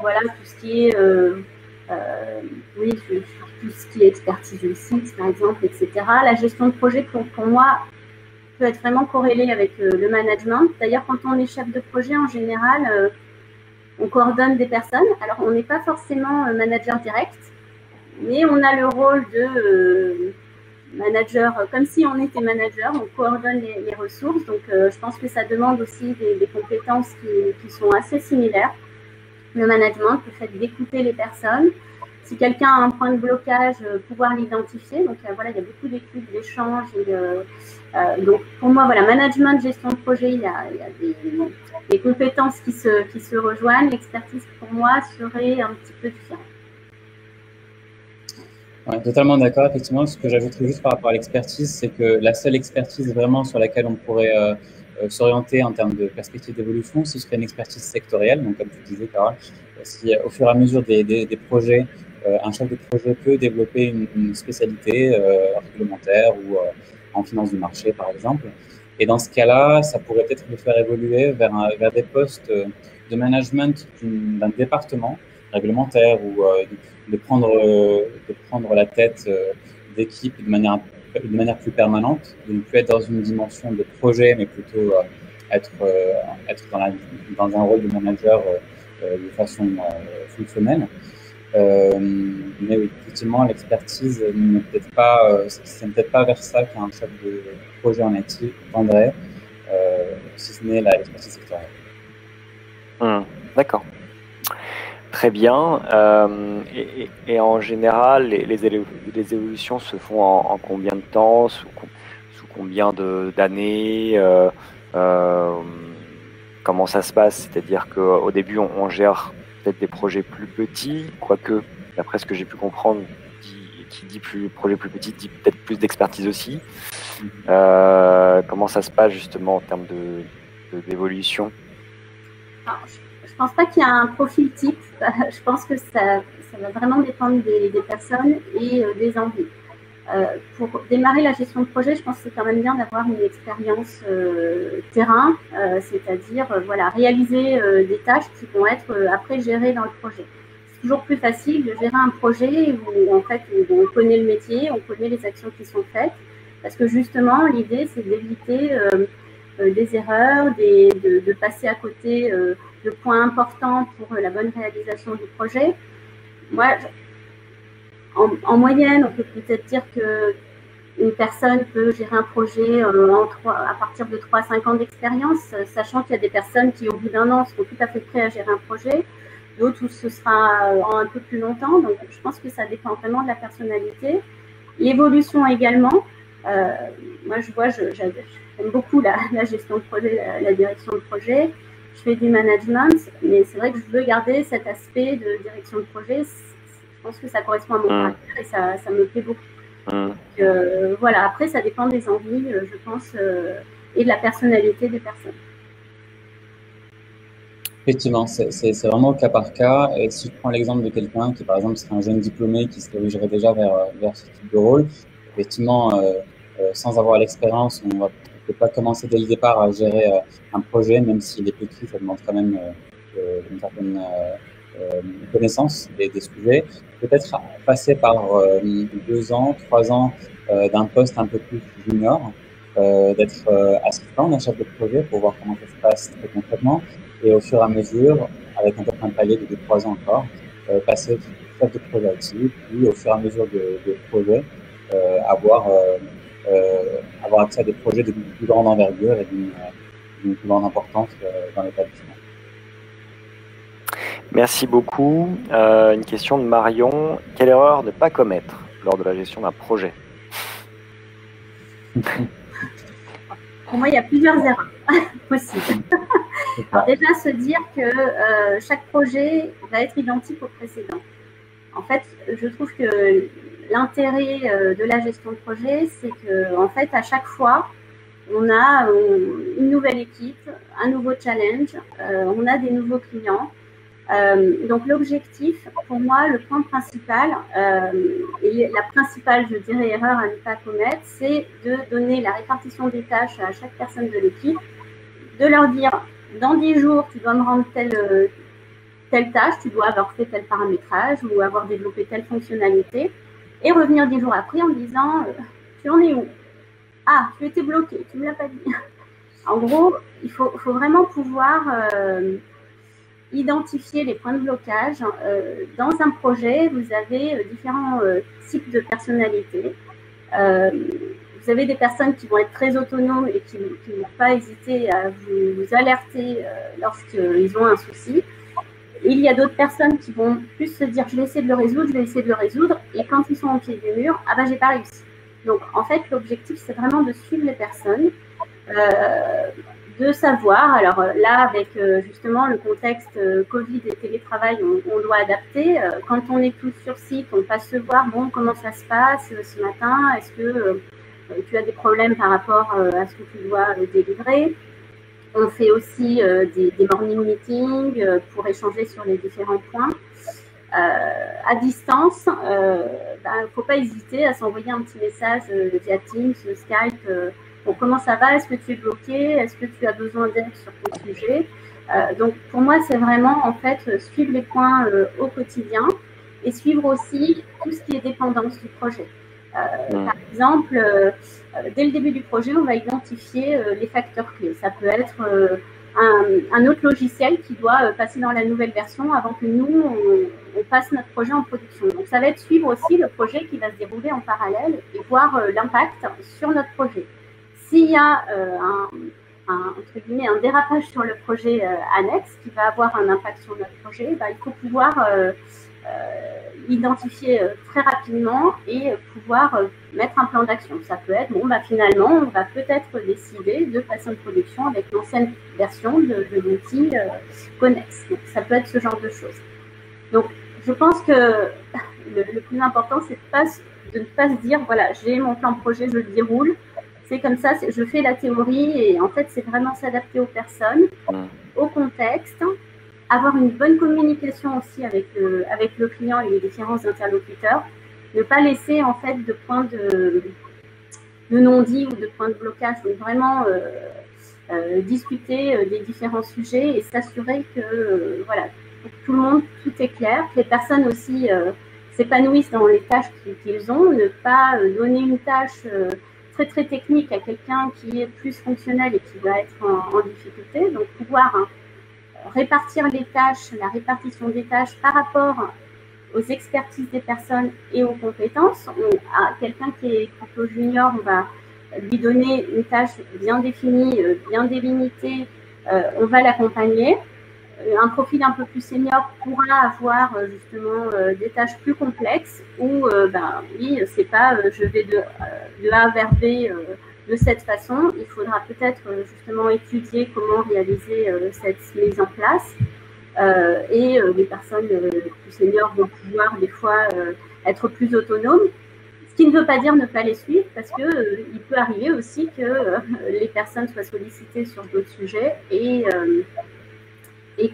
voilà, tout ce qui est tout ce qui est expertise du site, par exemple, etc. La gestion de projet, pour moi, peut être vraiment corrélée avec le management. D'ailleurs, quand on est chef de projet, en général, on coordonne des personnes. Alors, on n'est pas forcément manager direct, mais on a le rôle de manager, comme si on était manager, on coordonne les ressources. Donc, je pense que ça demande aussi des compétences qui sont assez similaires. Le management, le fait d'écouter les personnes. Si quelqu'un a un point de blocage, pouvoir l'identifier. Donc, voilà, il y a beaucoup d'études, d'échanges. Donc, pour moi, voilà, management, gestion de projet, il y a des compétences qui se rejoignent. L'expertise, pour moi, serait un petit peu différente. Ouais, totalement d'accord. Effectivement, ce que j'ajouterais juste par rapport à l'expertise, c'est que la seule expertise vraiment sur laquelle on pourrait s'orienter en termes de perspective d'évolution, ce serait une expertise sectorielle. Donc, comme tu disais, Carole, si au fur et à mesure des projets, un chef de projet peut développer une spécialité réglementaire ou en finance du marché, par exemple. Et dans ce cas-là, ça pourrait peut-être le faire évoluer vers des postes de management d'un département réglementaire ou de prendre la tête d'équipe de manière plus permanente, de ne plus être dans une dimension de projet, mais plutôt être dans un rôle de manager de façon fonctionnelle. Mais oui, effectivement, l'expertise n'est peut-être pas, c'est peut-être pas vers ça qu'un chef de projet en IT tendrait, si ce n'est l'expertise sectorielle. D'accord. Très bien. Et en général, les évolutions se font en combien de temps, sous combien d'années, comment ça se passe? C'est-à-dire qu'au début, on gère peut-être des projets plus petits, quoique d'après ce que j'ai pu comprendre, qui dit projet plus petit, dit peut-être plus d'expertise aussi. Comment ça se passe justement en termes d'évolution? Je pense pas qu'il y a un profil type. Je pense que ça va vraiment dépendre des personnes et des envies. Pour démarrer la gestion de projet, je pense que c'est quand même bien d'avoir une expérience terrain, c'est-à-dire voilà, réaliser des tâches qui vont être après gérées dans le projet. C'est toujours plus facile de gérer un projet où en fait on connaît le métier, on connaît les actions qui sont faites, parce que justement l'idée c'est d'éviter des erreurs, de passer à côté de points importants pour la bonne réalisation du projet. Moi, en moyenne, on peut peut-être dire qu'une personne peut gérer un projet à partir de 3 à 5 ans d'expérience, sachant qu'il y a des personnes qui, au bout d'un an, seront tout à fait prêtes à gérer un projet, d'autres où ce sera en un peu plus longtemps. Donc, je pense que ça dépend vraiment de la personnalité. L'évolution également. Moi, j'aime beaucoup la gestion de projet, la direction de projet. Je fais du management, mais c'est vrai que je veux garder cet aspect de direction de projet. Je pense que ça correspond à mon caractère et ça me plaît beaucoup. Donc, voilà, après, ça dépend des envies, je pense, et de la personnalité des personnes. Effectivement, c'est vraiment au cas par cas. Et si je prends l'exemple de quelqu'un qui, par exemple, serait un jeune diplômé qui se dirigerait déjà vers ce type de rôle, effectivement, sans avoir l'expérience, on ne peut pas commencer dès le départ à gérer un projet, même s'il est petit, ça demande quand même une certaine connaissance des sujets. Peut-être passer par 2 ans, 3 ans d'un poste un peu plus junior, d'être assistant d'un chef de projet pour voir comment ça se passe très concrètement. Et au fur et à mesure, avec peut-être un palier de 2-3 ans encore, passer chef de projet IT, puis au fur et à mesure de projet, avoir accès à des projets de plus grande envergure et d'une plus grande importance dans l'établissement. Merci beaucoup. Une question de Marion. Quelle erreur ne pas commettre lors de la gestion d'un projet? Pour moi, il y a plusieurs erreurs possibles. Alors déjà, se dire que chaque projet va être identique au précédent. En fait, je trouve que l'intérêt de la gestion de projet, c'est qu'en fait, à chaque fois, on a une nouvelle équipe, un nouveau challenge, on a des nouveaux clients. Donc l'objectif, pour moi, le point principal, et la principale, je dirais, erreur à ne pas commettre, c'est de donner la répartition des tâches à chaque personne de l'équipe, de leur dire, dans 10 jours, tu dois me rendre telle tâche, tu dois avoir fait tel paramétrage ou avoir développé telle fonctionnalité, et revenir 10 jours après en disant, tu en es où? Ah, tu étais bloqué, tu ne me l'as pas dit. En gros, il faut vraiment pouvoir identifier les points de blocage. Dans un projet, vous avez différents types de personnalités. Vous avez des personnes qui vont être très autonomes et qui ne vont pas hésiter à vous alerter lorsqu'ils ont un souci. Et il y a d'autres personnes qui vont plus se dire « je vais essayer de le résoudre » et quand ils sont au pied du mur, « ah ben j'ai pas réussi ». Donc en fait, l'objectif, c'est vraiment de suivre les personnes, de savoir, alors là, avec justement le contexte Covid et télétravail, on doit adapter. Quand on est tous sur site, on passe se voir, bon, comment ça se passe ce matin? Est-ce que tu as des problèmes par rapport à ce que tu dois délivrer? On fait aussi des morning meetings pour échanger sur les différents points. À distance, il ne faut pas hésiter à s'envoyer un petit message via Teams, Skype. Bon, comment ça va? Est-ce que tu es bloqué? Est-ce que tu as besoin d'aide sur ton sujet? Donc, pour moi, c'est vraiment, en fait, suivre les points au quotidien et suivre aussi tout ce qui est dépendance du projet. Par exemple, dès le début du projet, on va identifier les facteurs clés. Ça peut être un autre logiciel qui doit passer dans la nouvelle version avant que nous, on passe notre projet en production. Donc, ça va être suivre aussi le projet qui va se dérouler en parallèle et voir l'impact sur notre projet. S'il y a entre guillemets, un dérapage sur le projet annexe qui va avoir un impact sur notre projet, il faut pouvoir l'identifier très rapidement et pouvoir mettre un plan d'action. Ça peut être, bon, finalement, on va peut-être décider de passer en production avec l'ancienne version de l'outil Connex. Donc, ça peut être ce genre de choses. Donc, je pense que le plus important, c'est de ne pas se dire, voilà, j'ai mon plan de projet, je le déroule, c'est comme ça, je fais la théorie, et en fait, c'est vraiment s'adapter aux personnes, au contexte, avoir une bonne communication aussi avec le client et les différents interlocuteurs, ne pas laisser en fait de point de non-dit ou de point de blocage, donc vraiment discuter des différents sujets et s'assurer que voilà, pour tout le monde, tout est clair, que les personnes aussi s'épanouissent dans les tâches qu'ils ont, ne pas donner une tâche très très technique à quelqu'un qui est plus fonctionnel et qui va être en difficulté, donc pouvoir répartir les tâches, la répartition des tâches par rapport aux expertises des personnes et aux compétences. À quelqu'un qui est plutôt junior, on va lui donner une tâche bien définie, bien délimitée, on va l'accompagner. Un profil un peu plus senior pourra avoir justement des tâches plus complexes où, oui, c'est pas je vais de A vers B de cette façon. Il faudra peut-être justement étudier comment réaliser cette mise en place. Et les personnes plus seniors vont pouvoir des fois être plus autonomes. Ce qui ne veut pas dire ne pas les suivre, parce que il peut arriver aussi que les personnes soient sollicitées sur d'autres sujets et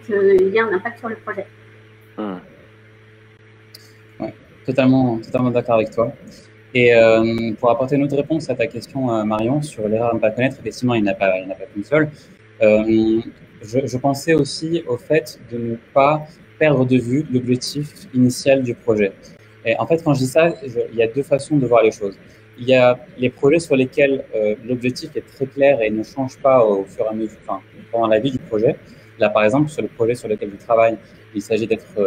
qu'il y ait un impact sur le projet. Ouais, totalement d'accord avec toi. Et pour apporter une autre réponse à ta question, Marion, sur l'erreur à ne pas connaître, effectivement, il n'y en a pas qu'une seule. Je pensais aussi au fait de ne pas perdre de vue l'objectif initial du projet. Et en fait, quand je dis ça, il y a deux façons de voir les choses. Il y a les projets sur lesquels l'objectif est très clair et ne change pas au fur et à mesure, enfin, pendant la vie du projet. Là, par exemple, sur le projet sur lequel je travaille, il s'agit d'être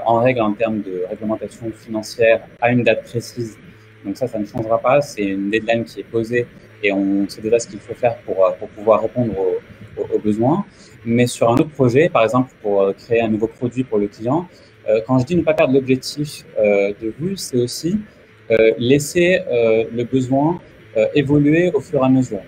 en règle en termes de réglementation financière à une date précise. Donc ça ne changera pas. C'est une deadline qui est posée et on sait déjà ce qu'il faut faire pour pouvoir répondre aux besoins. Mais sur un autre projet, par exemple, pour créer un nouveau produit pour le client, quand je dis ne pas perdre l'objectif de vue, c'est aussi laisser le besoin évoluer au fur et à mesure.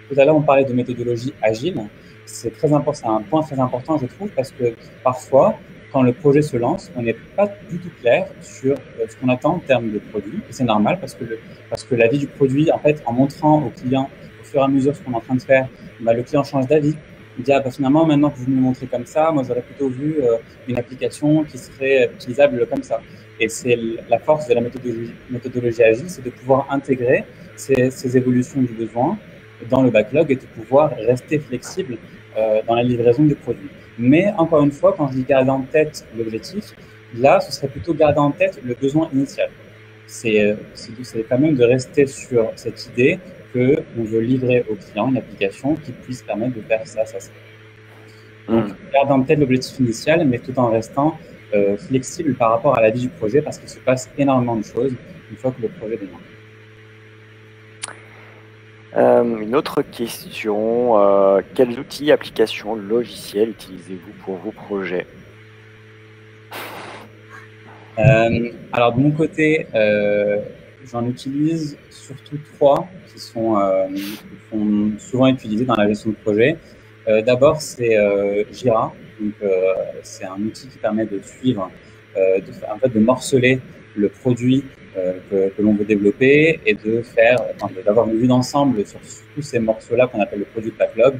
Tout à l'heure, on parlait de méthodologie agile. C'est un point très important, je trouve, parce que parfois, quand le projet se lance, on n'est pas du tout clair sur ce qu'on attend en termes de produit. Et c'est normal parce que la vie du produit, en fait, en montrant au client au fur et à mesure ce qu'on est en train de faire, le client change d'avis. Il dit, finalement, maintenant que vous me le montrez comme ça, moi, j'aurais plutôt vu une application qui serait utilisable comme ça. Et c'est la force de la méthodologie agile, c'est de pouvoir intégrer ces évolutions du besoin dans le backlog et de pouvoir rester flexible dans la livraison du produit. Mais encore une fois, quand je dis garder en tête l'objectif, là, ce serait plutôt garder en tête le besoin initial. C'est quand même de rester sur cette idée qu'on veut livrer au client une application qui puisse permettre de faire ça. Donc, garder en tête l'objectif initial, mais tout en restant flexible par rapport à la vie du projet, parce qu'il se passe énormément de choses une fois que le projet démarre. Une autre question, quels outils, applications, logiciels utilisez-vous pour vos projets? Alors de mon côté, j'en utilise surtout 3 qui sont souvent utilisés dans la gestion de projet. D'abord, c'est Jira. Donc, c'est un outil qui permet de suivre, de morceler le produit que l'on veut développer et d'avoir une vue d'ensemble sur tous ces morceaux-là qu'on appelle le produit backlog,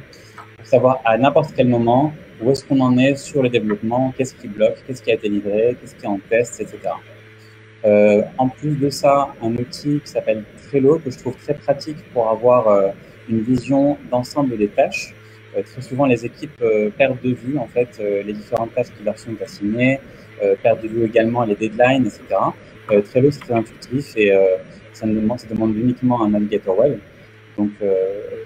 pour savoir à n'importe quel moment où est-ce qu'on en est sur le développement, qu'est-ce qui bloque, qu'est-ce qui a été livré, qu'est-ce qui est en test, etc. En plus de ça, un outil qui s'appelle Trello, que je trouve très pratique pour avoir une vision d'ensemble des tâches. Très souvent, les équipes perdent de vue en fait les différentes tâches qui leur sont assignées, perdent de vue également les deadlines, etc. Trello, c'est très intuitif et ça demande uniquement un navigateur web. Donc,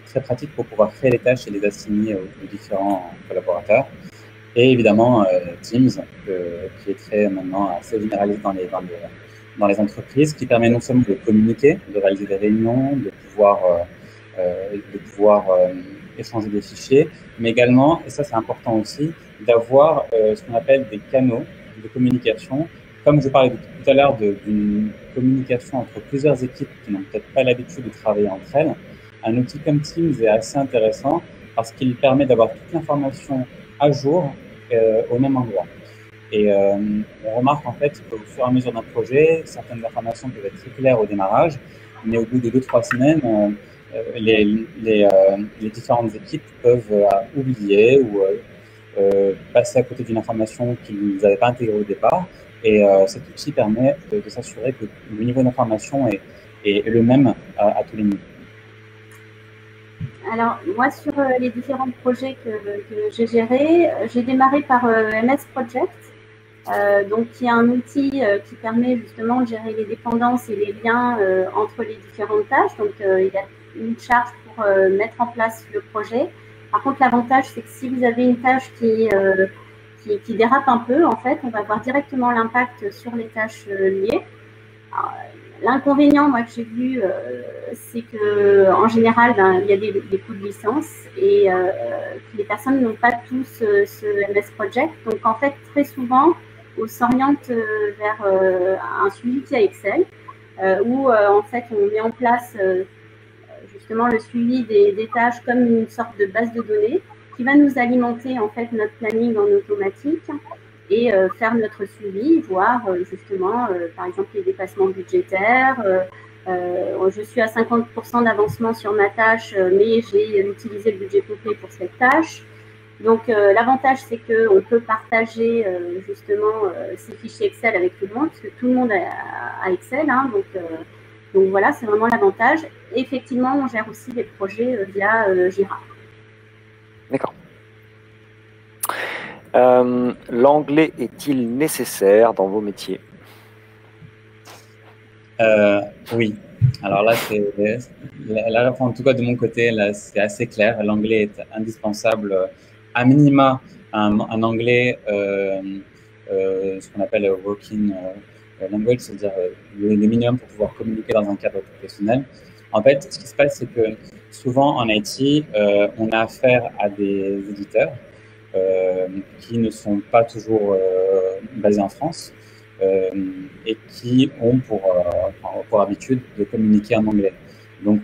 très pratique pour pouvoir créer les tâches et les assigner aux différents collaborateurs. Et évidemment, Teams, qui est maintenant assez généralisé dans les entreprises, qui permet non seulement de communiquer, de réaliser des réunions, de pouvoir échanger des fichiers, mais également, et ça c'est important aussi, d'avoir ce qu'on appelle des canaux de communication. Comme je parlais tout à l'heure d'une communication entre plusieurs équipes qui n'ont peut-être pas l'habitude de travailler entre elles, un outil comme Teams est assez intéressant parce qu'il permet d'avoir toute l'information à jour au même endroit. Et on remarque en fait qu'au fur et à mesure d'un projet, certaines informations peuvent être très claires au démarrage, mais au bout de 2-3 semaines, les différentes équipes peuvent oublier ou passer à côté d'une information qu'ils n'avaient pas intégrée au départ. Et cet outil permet de s'assurer que le niveau d'information est le même à tous les niveaux. Alors, moi, sur les différents projets que j'ai gérés, j'ai démarré par MS Project, donc qui est un outil qui permet justement de gérer les dépendances et les liens entre les différentes tâches. Donc, il y a une charge pour mettre en place le projet. Par contre, l'avantage, c'est que si vous avez une tâche qui dérape un peu, en fait, on va voir directement l'impact sur les tâches liées. L'inconvénient, moi, que j'ai vu, c'est que en général, il y a des coûts de licence et les personnes n'ont pas tous ce MS Project. Donc, en fait, très souvent, on s'oriente vers un suivi via Excel où, en fait, on met en place justement le suivi des tâches comme une sorte de base de données qui va nous alimenter, en fait, notre planning en automatique et faire notre suivi, voir justement, par exemple, les dépassements budgétaires. Je suis à 50% d'avancement sur ma tâche, mais j'ai utilisé le budget complet pour cette tâche. Donc, l'avantage, c'est qu'on peut partager justement ces fichiers Excel avec tout le monde, parce que tout le monde a Excel. Hein, donc, voilà, c'est vraiment l'avantage. Effectivement, on gère aussi des projets via Jira. D'accord. L'anglais est-il nécessaire dans vos métiers? Oui. Alors là, en tout cas de mon côté, là, c'est assez clair. L'anglais est indispensable, à minima, un anglais, ce qu'on appelle working language, c'est-à-dire le minimum pour pouvoir communiquer dans un cadre professionnel. En fait, ce qui se passe, c'est que souvent en IT, on a affaire à des éditeurs qui ne sont pas toujours basés en France et qui ont pour habitude de communiquer en anglais. Donc,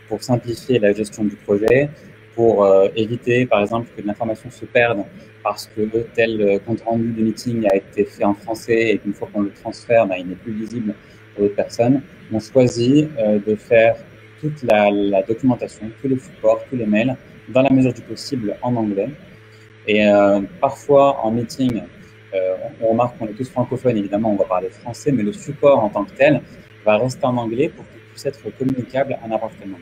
pour simplifier la gestion du projet, pour éviter, par exemple, que l'information se perde parce que tel compte rendu de meeting a été fait en français et qu'une fois qu'on le transfère, il n'est plus visible pour d'autres personnes, on choisit de faire toute la documentation, tous les supports, tous les mails, dans la mesure du possible en anglais. Et parfois, en meeting, on remarque qu'on est tous francophones, évidemment, on va parler français, mais le support en tant que tel va rester en anglais pour qu'il puisse être communicable à n'importe quel moment.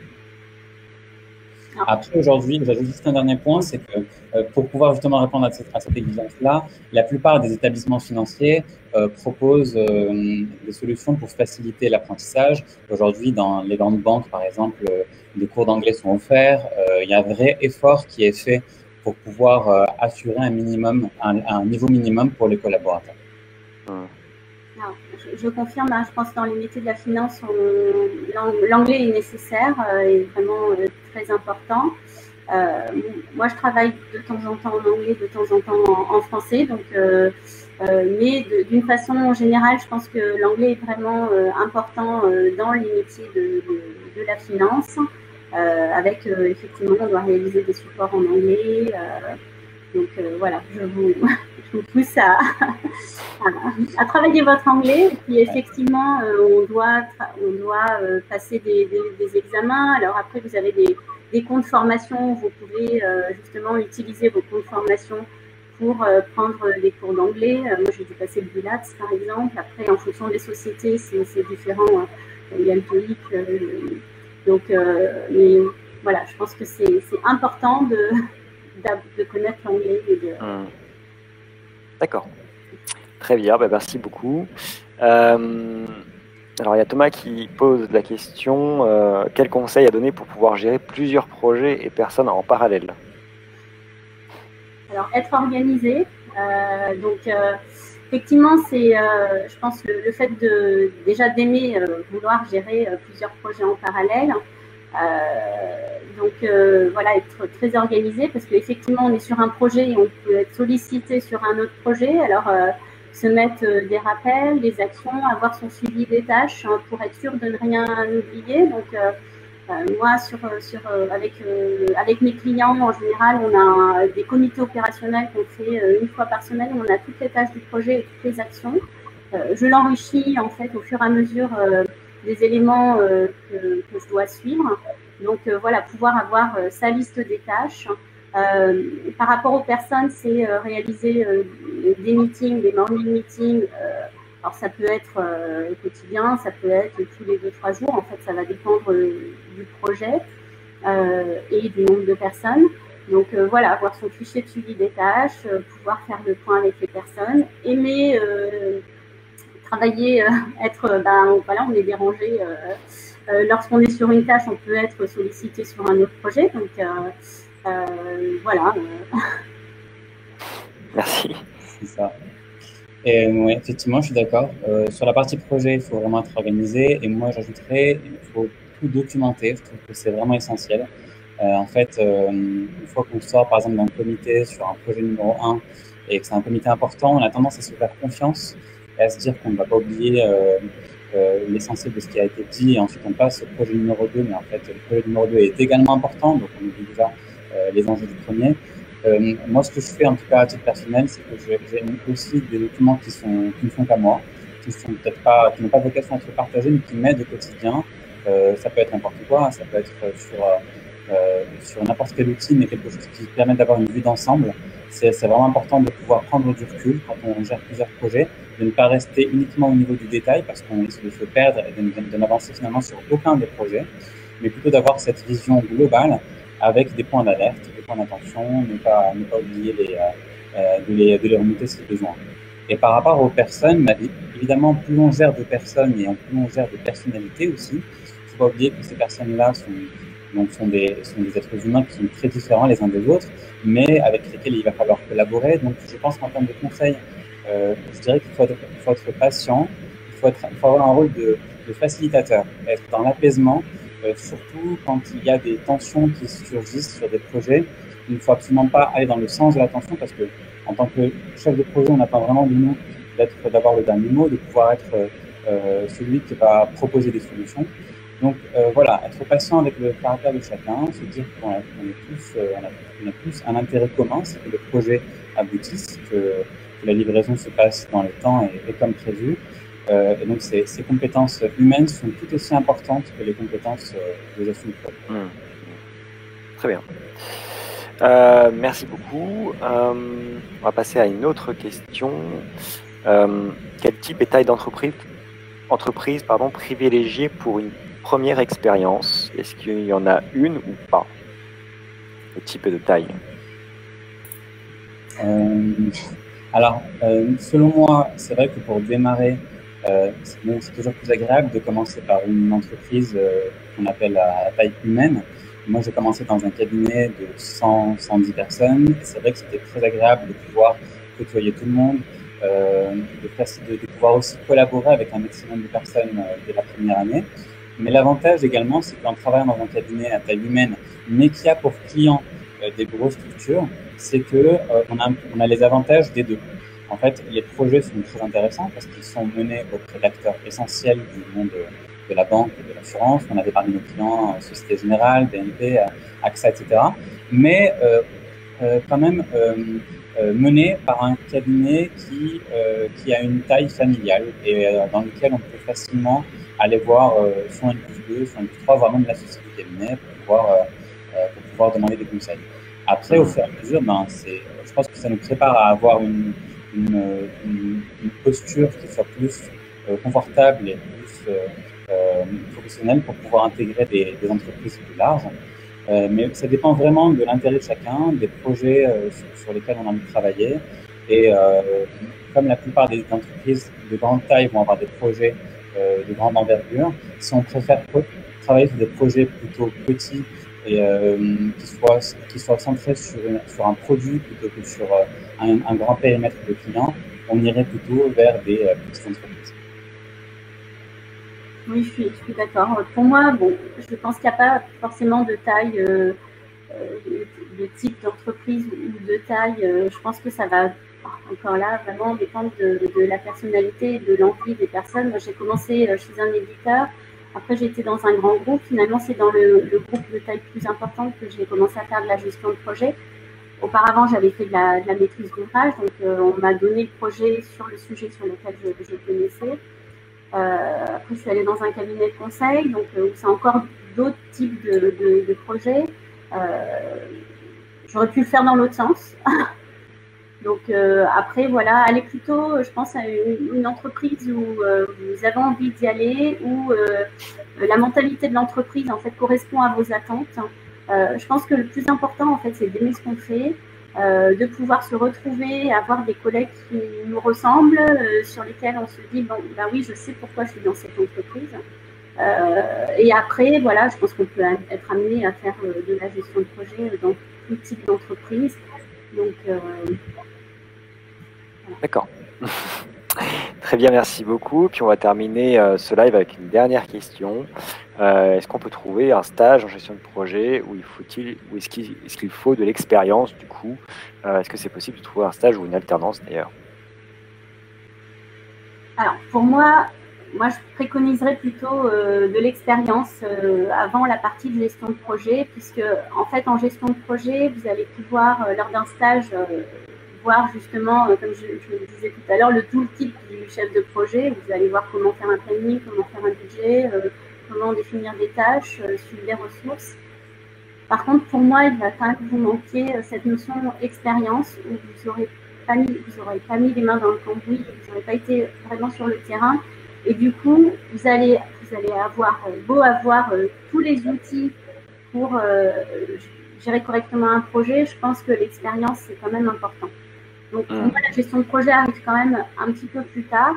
Après, aujourd'hui, j'ajoute juste un dernier point, c'est que pour pouvoir justement répondre à cette exigence-là, la plupart des établissements financiers proposent des solutions pour faciliter l'apprentissage. Aujourd'hui, dans les grandes banques, par exemple, des cours d'anglais sont offerts. Il y a un vrai effort qui est fait pour pouvoir assurer un niveau minimum pour les collaborateurs. Alors, je confirme, hein, je pense que dans les métiers de la finance, l'anglais est nécessaire et vraiment très important. Moi, je travaille de temps en temps en anglais, de temps en temps en français, donc, mais d'une façon générale, je pense que l'anglais est vraiment important dans les métiers de la finance. Avec effectivement, on doit réaliser des supports en anglais. Donc voilà, je vous pousse à travailler votre anglais. Et puis effectivement, on doit passer des examens. Alors après, vous avez des comptes de formation. Vous pouvez justement utiliser vos comptes de formation pour prendre des cours d'anglais. Moi, j'ai dû passer le BULATS, par exemple. Après, en fonction des sociétés, c'est différent. Il y a le TOEIC. Donc, mais voilà, je pense que c'est important de connaître l'anglais. D'accord. Très bien, merci beaucoup. Alors, il y a Thomas qui pose la question, quel conseil à donner pour pouvoir gérer plusieurs projets et personnes en parallèle? Alors, être organisé. Donc, effectivement, c'est, je pense, le fait déjà d'aimer vouloir gérer plusieurs projets en parallèle. Donc, voilà, être très organisé parce qu'effectivement, on est sur un projet et on peut être sollicité sur un autre projet. Alors, se mettre des rappels, des actions, avoir son suivi des tâches pour être sûr de ne rien oublier. Donc, Moi, avec mes clients, en général, on a des comités opérationnels qu'on fait une fois par semaine. On a toutes les tâches du projet et toutes les actions. Je l'enrichis en fait au fur et à mesure des éléments que je dois suivre. Donc voilà, pouvoir avoir sa liste des tâches. Par rapport aux personnes, c'est réaliser des meetings, des morning meetings. Alors ça peut être quotidien, ça peut être tous les 2-3 jours. En fait, ça va dépendre du projet et du nombre de personnes. Donc voilà, avoir son fichier de suivi des tâches, pouvoir faire le point avec les personnes, aimer travailler, voilà, on est dérangé. Lorsqu'on est sur une tâche, on peut être sollicité sur un autre projet. Donc voilà. Merci. C'est ça. Et oui, effectivement, je suis d'accord. Sur la partie projet, il faut vraiment être organisé. Et moi, j'ajouterais, il faut tout documenter. Je trouve que c'est vraiment essentiel. En fait, une fois qu'on sort, par exemple, d'un comité sur un projet numéro 1 et que c'est un comité important, on a tendance à se faire confiance et à se dire qu'on ne va pas oublier l'essentiel de ce qui a été dit. Et ensuite, on passe au projet numéro 2. Mais en fait, le projet numéro 2 est également important. Donc, on oublie déjà les enjeux du premier. Moi, ce que je fais, en tout cas à titre personnel, c'est que j'ai aussi des documents qui ne font qu'à moi, qui n'ont pas vocation à être partagés, mais qui m'aident au quotidien. Ça peut être n'importe quoi, ça peut être sur n'importe quel outil, mais quelque chose qui permet d'avoir une vue d'ensemble. C'est vraiment important de pouvoir prendre du recul quand on gère plusieurs projets, de ne pas rester uniquement au niveau du détail, parce qu'on risque de se perdre et de n'avancer finalement sur aucun des projets, mais plutôt d'avoir cette vision globale avec des points d'alerte, des points d'attention, ne pas oublier de les remonter si besoin. Et par rapport aux personnes, évidemment, plus on gère de personnes et plus on gère de personnalités aussi, il ne faut pas oublier que ces personnes-là sont des êtres humains qui sont très différents les uns des autres, mais avec lesquels il va falloir collaborer. Donc, je pense qu'en termes de conseils, je dirais qu'il faut être patient, il faut avoir un rôle de facilitateur, être dans l'apaisement, surtout quand il y a des tensions qui surgissent sur des projets. Il ne faut absolument pas aller dans le sens de la tension parce que, en tant que chef de projet, on attend vraiment de nous d'avoir le dernier mot, de pouvoir être celui qui va proposer des solutions. Donc voilà, être patient avec le caractère de chacun, se dire qu'on a tous un intérêt commun, c'est que le projet aboutisse, que la livraison se passe dans le temps et comme prévu. Et donc, ces compétences humaines sont tout aussi importantes que les compétences de gestion de projet. Très bien. Merci beaucoup. On va passer à une autre question. Quel type et taille d'entreprise privilégiée pour une première expérience? Est-ce qu'il y en a une ou pas? Le type et de taille. Alors, selon moi, c'est vrai que pour démarrer, c'est toujours plus agréable de commencer par une entreprise qu'on appelle à taille humaine. Moi, j'ai commencé dans un cabinet de 110 personnes et c'est vrai que c'était très agréable de pouvoir côtoyer tout le monde, de pouvoir aussi collaborer avec un maximum de personnes dès la première année. Mais l'avantage également, c'est qu'en travaillant dans un cabinet à taille humaine, mais qui a pour client des grosses structures, c'est que on a les avantages des deux. En fait, les projets sont très intéressants parce qu'ils sont menés auprès d'acteurs essentiels du monde de la banque et de l'assurance. On avait parmi nos clients Société Générale, BNP, AXA, etc. Mais quand même menés par un cabinet qui a une taille familiale et dans lequel on peut facilement aller voir son N+2, son N+3, voire même l'associé du cabinet pour pouvoir demander des conseils. Après, au fur et à mesure, je pense que ça nous prépare à avoir une posture qui soit plus confortable et plus professionnelle pour pouvoir intégrer des entreprises plus larges. Mais ça dépend vraiment de l'intérêt de chacun, des projets sur lesquels on a envie de travailler. Et comme la plupart des entreprises de grande taille vont avoir des projets de grande envergure, si on préfère travailler sur des projets plutôt petits et qui soient centrés sur un produit plutôt que sur un grand périmètre de clients, on irait plutôt vers des petites entreprises. Oui, je suis d'accord. Pour moi, je pense qu'il n'y a pas forcément de taille, de type d'entreprise ou de taille. Je pense que ça va encore là vraiment dépendre de la personnalité et de l'envie des personnes. Moi, j'ai commencé chez un éditeur. Après, j'ai été dans un grand groupe. Finalement, c'est dans le groupe de taille plus importante que j'ai commencé à faire de la gestion de projet. Auparavant, j'avais fait de la maîtrise d'ouvrage, donc on m'a donné le projet sur le sujet sur lequel je connaissais. Après, je suis allée dans un cabinet de conseil, donc où c'est encore d'autres types de projets. J'aurais pu le faire dans l'autre sens. Donc après, voilà, allez plutôt, je pense, à une entreprise où vous avez envie d'y aller, où la mentalité de l'entreprise, en fait, correspond à vos attentes. Je pense que le plus important, en fait, c'est d'aimer ce qu'on fait, de pouvoir se retrouver, avoir des collègues qui nous ressemblent, sur lesquels on se dit, bon, ben oui, je sais pourquoi je suis dans cette entreprise. Et après, voilà, je pense qu'on peut être amené à faire de la gestion de projet dans tout type d'entreprise. Donc, d'accord. Très bien, merci beaucoup. Puis on va terminer ce live avec une dernière question. Est-ce qu'on peut trouver un stage en gestion de projet ou est-ce qu'il faut de l'expérience du coup? Est-ce que c'est possible de trouver un stage ou une alternance d'ailleurs? Alors pour moi, je préconiserais plutôt de l'expérience avant la partie de gestion de projet, puisque en fait en gestion de projet, vous allez pouvoir lors d'un stage voir justement, comme je le disais tout à l'heure, le tooltip du chef de projet. Vous allez voir comment faire un planning, comment faire un budget, comment définir des tâches, suivre les ressources. Par contre, pour moi, il va quand même vous manquer cette notion d'expérience où vous n'aurez pas mis les mains dans le cambouis, vous n'aurez pas été vraiment sur le terrain. Et du coup, vous allez avoir beau avoir tous les outils pour gérer correctement un projet, je pense que l'expérience, c'est quand même important. Donc, pour moi, la gestion de projet arrive quand même un petit peu plus tard.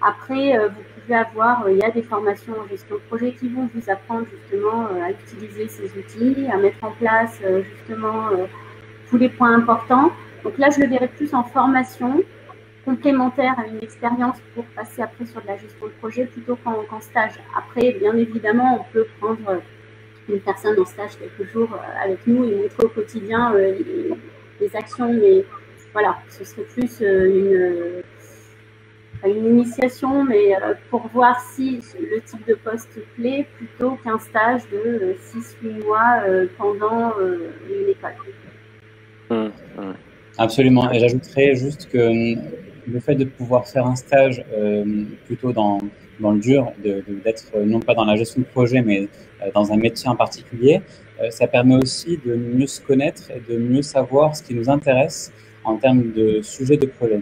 Après, vous pouvez avoir, il y a des formations en gestion de projet qui vont vous apprendre justement à utiliser ces outils, à mettre en place justement tous les points importants. Donc là, je le verrai plus en formation complémentaire à une expérience pour passer après sur de la gestion de projet plutôt qu'en stage. Après, bien évidemment, on peut prendre une personne en stage quelques jours avec nous et montrer au quotidien les actions, mais voilà, ce serait plus une initiation, mais pour voir si le type de poste plaît plutôt qu'un stage de 6-8 mois pendant une école. Absolument, et j'ajouterais juste que le fait de pouvoir faire un stage plutôt dans le dur, d'être non pas dans la gestion de projet, mais dans un métier en particulier, ça permet aussi de mieux se connaître et de mieux savoir ce qui nous intéresse en termes de sujet de projet.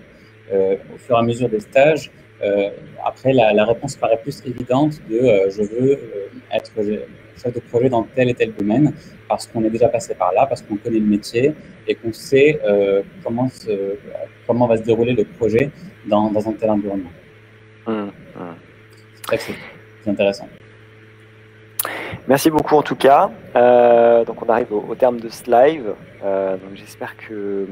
Au fur et à mesure des stages, après la réponse paraît plus évidente de je veux être chef de projet dans tel et tel domaine parce qu'on est déjà passé par là, parce qu'on connaît le métier et qu'on sait comment va se dérouler le projet dans un tel environnement. C'est vrai que c'est intéressant. Merci beaucoup en tout cas. Donc on arrive au terme de ce live. Donc j'espère que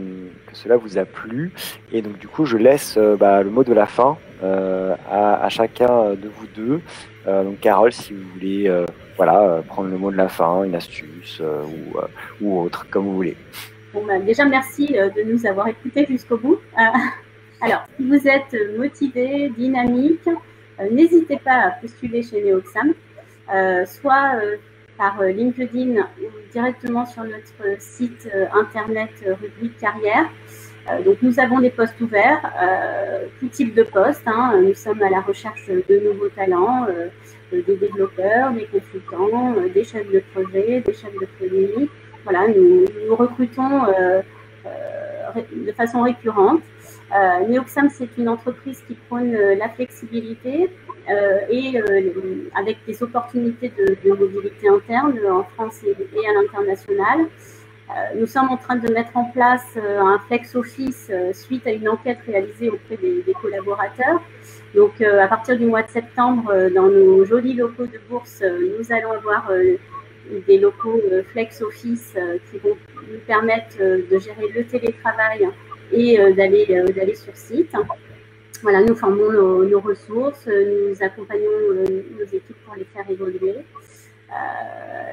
cela vous a plu. Et donc du coup je laisse le mot de la fin à chacun de vous deux. Donc Carole, si vous voulez prendre le mot de la fin, une astuce ou autre, comme vous voulez. Bon, déjà merci de nous avoir écoutés jusqu'au bout. Alors si vous êtes motivé, dynamique, n'hésitez pas à postuler chez Neoxam. Soit par LinkedIn ou directement sur notre site internet rubrique carrière. Donc nous avons des postes ouverts, tout type de postes. Nous sommes à la recherche de nouveaux talents, des développeurs, des consultants, des chefs de projet, des chefs de projet. Voilà, nous recrutons de façon récurrente. Neoxam, c'est une entreprise qui prône la flexibilité et avec des opportunités de mobilité interne en France et à l'international. Nous sommes en train de mettre en place un flex office suite à une enquête réalisée auprès des collaborateurs. Donc, à partir du mois de septembre, dans nos jolis locaux de bourse, nous allons avoir des locaux flex office qui vont nous permettre de gérer le télétravail et d'aller sur site. Voilà, nous formons nos ressources, nous accompagnons nos équipes pour les faire évoluer.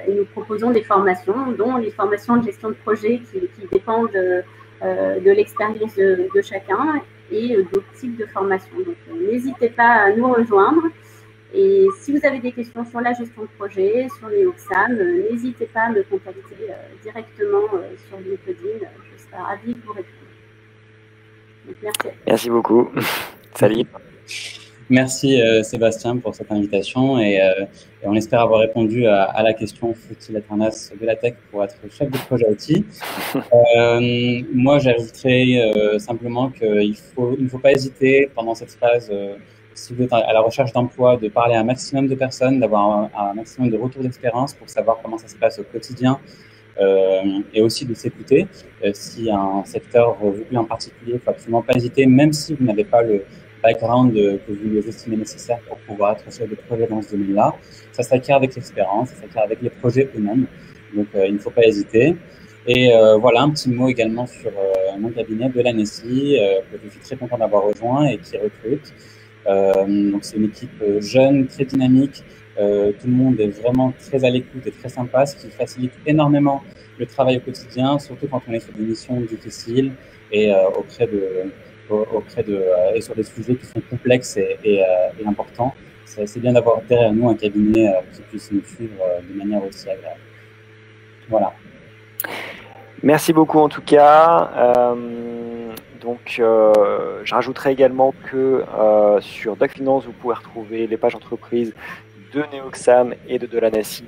Et nous proposons des formations, dont les formations de gestion de projet qui dépendent de l'expérience de chacun et d'autres types de formations. Donc, n'hésitez pas à nous rejoindre. Et si vous avez des questions sur la gestion de projet, sur les Oxam, n'hésitez pas à me contacter directement sur LinkedIn. Je serai ravie de vous répondre. Donc, merci. Merci beaucoup. Salut. Merci Sébastien pour cette invitation et on espère avoir répondu à la question faut-il être un as de la tech pour être chef de projet IT. Moi, j'ajouterais simplement qu'il ne faut pas hésiter pendant cette phase, si vous êtes à la recherche d'emploi, de parler à un maximum de personnes, d'avoir un maximum de retours d'expérience pour savoir comment ça se passe au quotidien et aussi de s'écouter. Si un secteur vous plaît en particulier, il ne faut absolument pas hésiter, même si vous n'avez pas le background que vous estimez nécessaire pour pouvoir être chef de projet dans ce domaine-là. Ça s'acquiert avec l'expérience, ça s'acquiert avec les projets eux-mêmes. Donc, il ne faut pas hésiter. Et voilà, un petit mot également sur mon cabinet de l'ANSSI, que je suis très content d'avoir rejoint et qui recrute. Donc, c'est une équipe jeune, très dynamique. Tout le monde est vraiment très à l'écoute et très sympa, ce qui facilite énormément le travail au quotidien, surtout quand on est sur des missions difficiles et et sur des sujets qui sont complexes et importants. C'est bien d'avoir derrière nous un cabinet qui puisse nous suivre de manière aussi agréable. Voilà. Merci beaucoup en tout cas. Donc, je rajouterai également que sur DocFinance, vous pouvez retrouver les pages entreprises de Neoxam et de l'ANSSI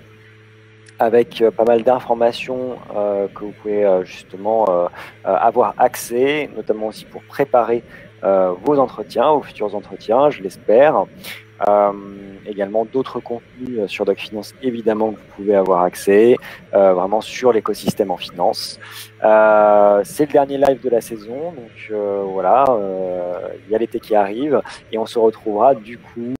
avec pas mal d'informations que vous pouvez justement avoir accès, notamment aussi pour préparer vos entretiens, vos futurs entretiens, je l'espère. Également d'autres contenus sur DocFinance, évidemment, que vous pouvez avoir accès, vraiment sur l'écosystème en finance. C'est le dernier live de la saison, donc voilà, il y a l'été qui arrive et on se retrouvera du coup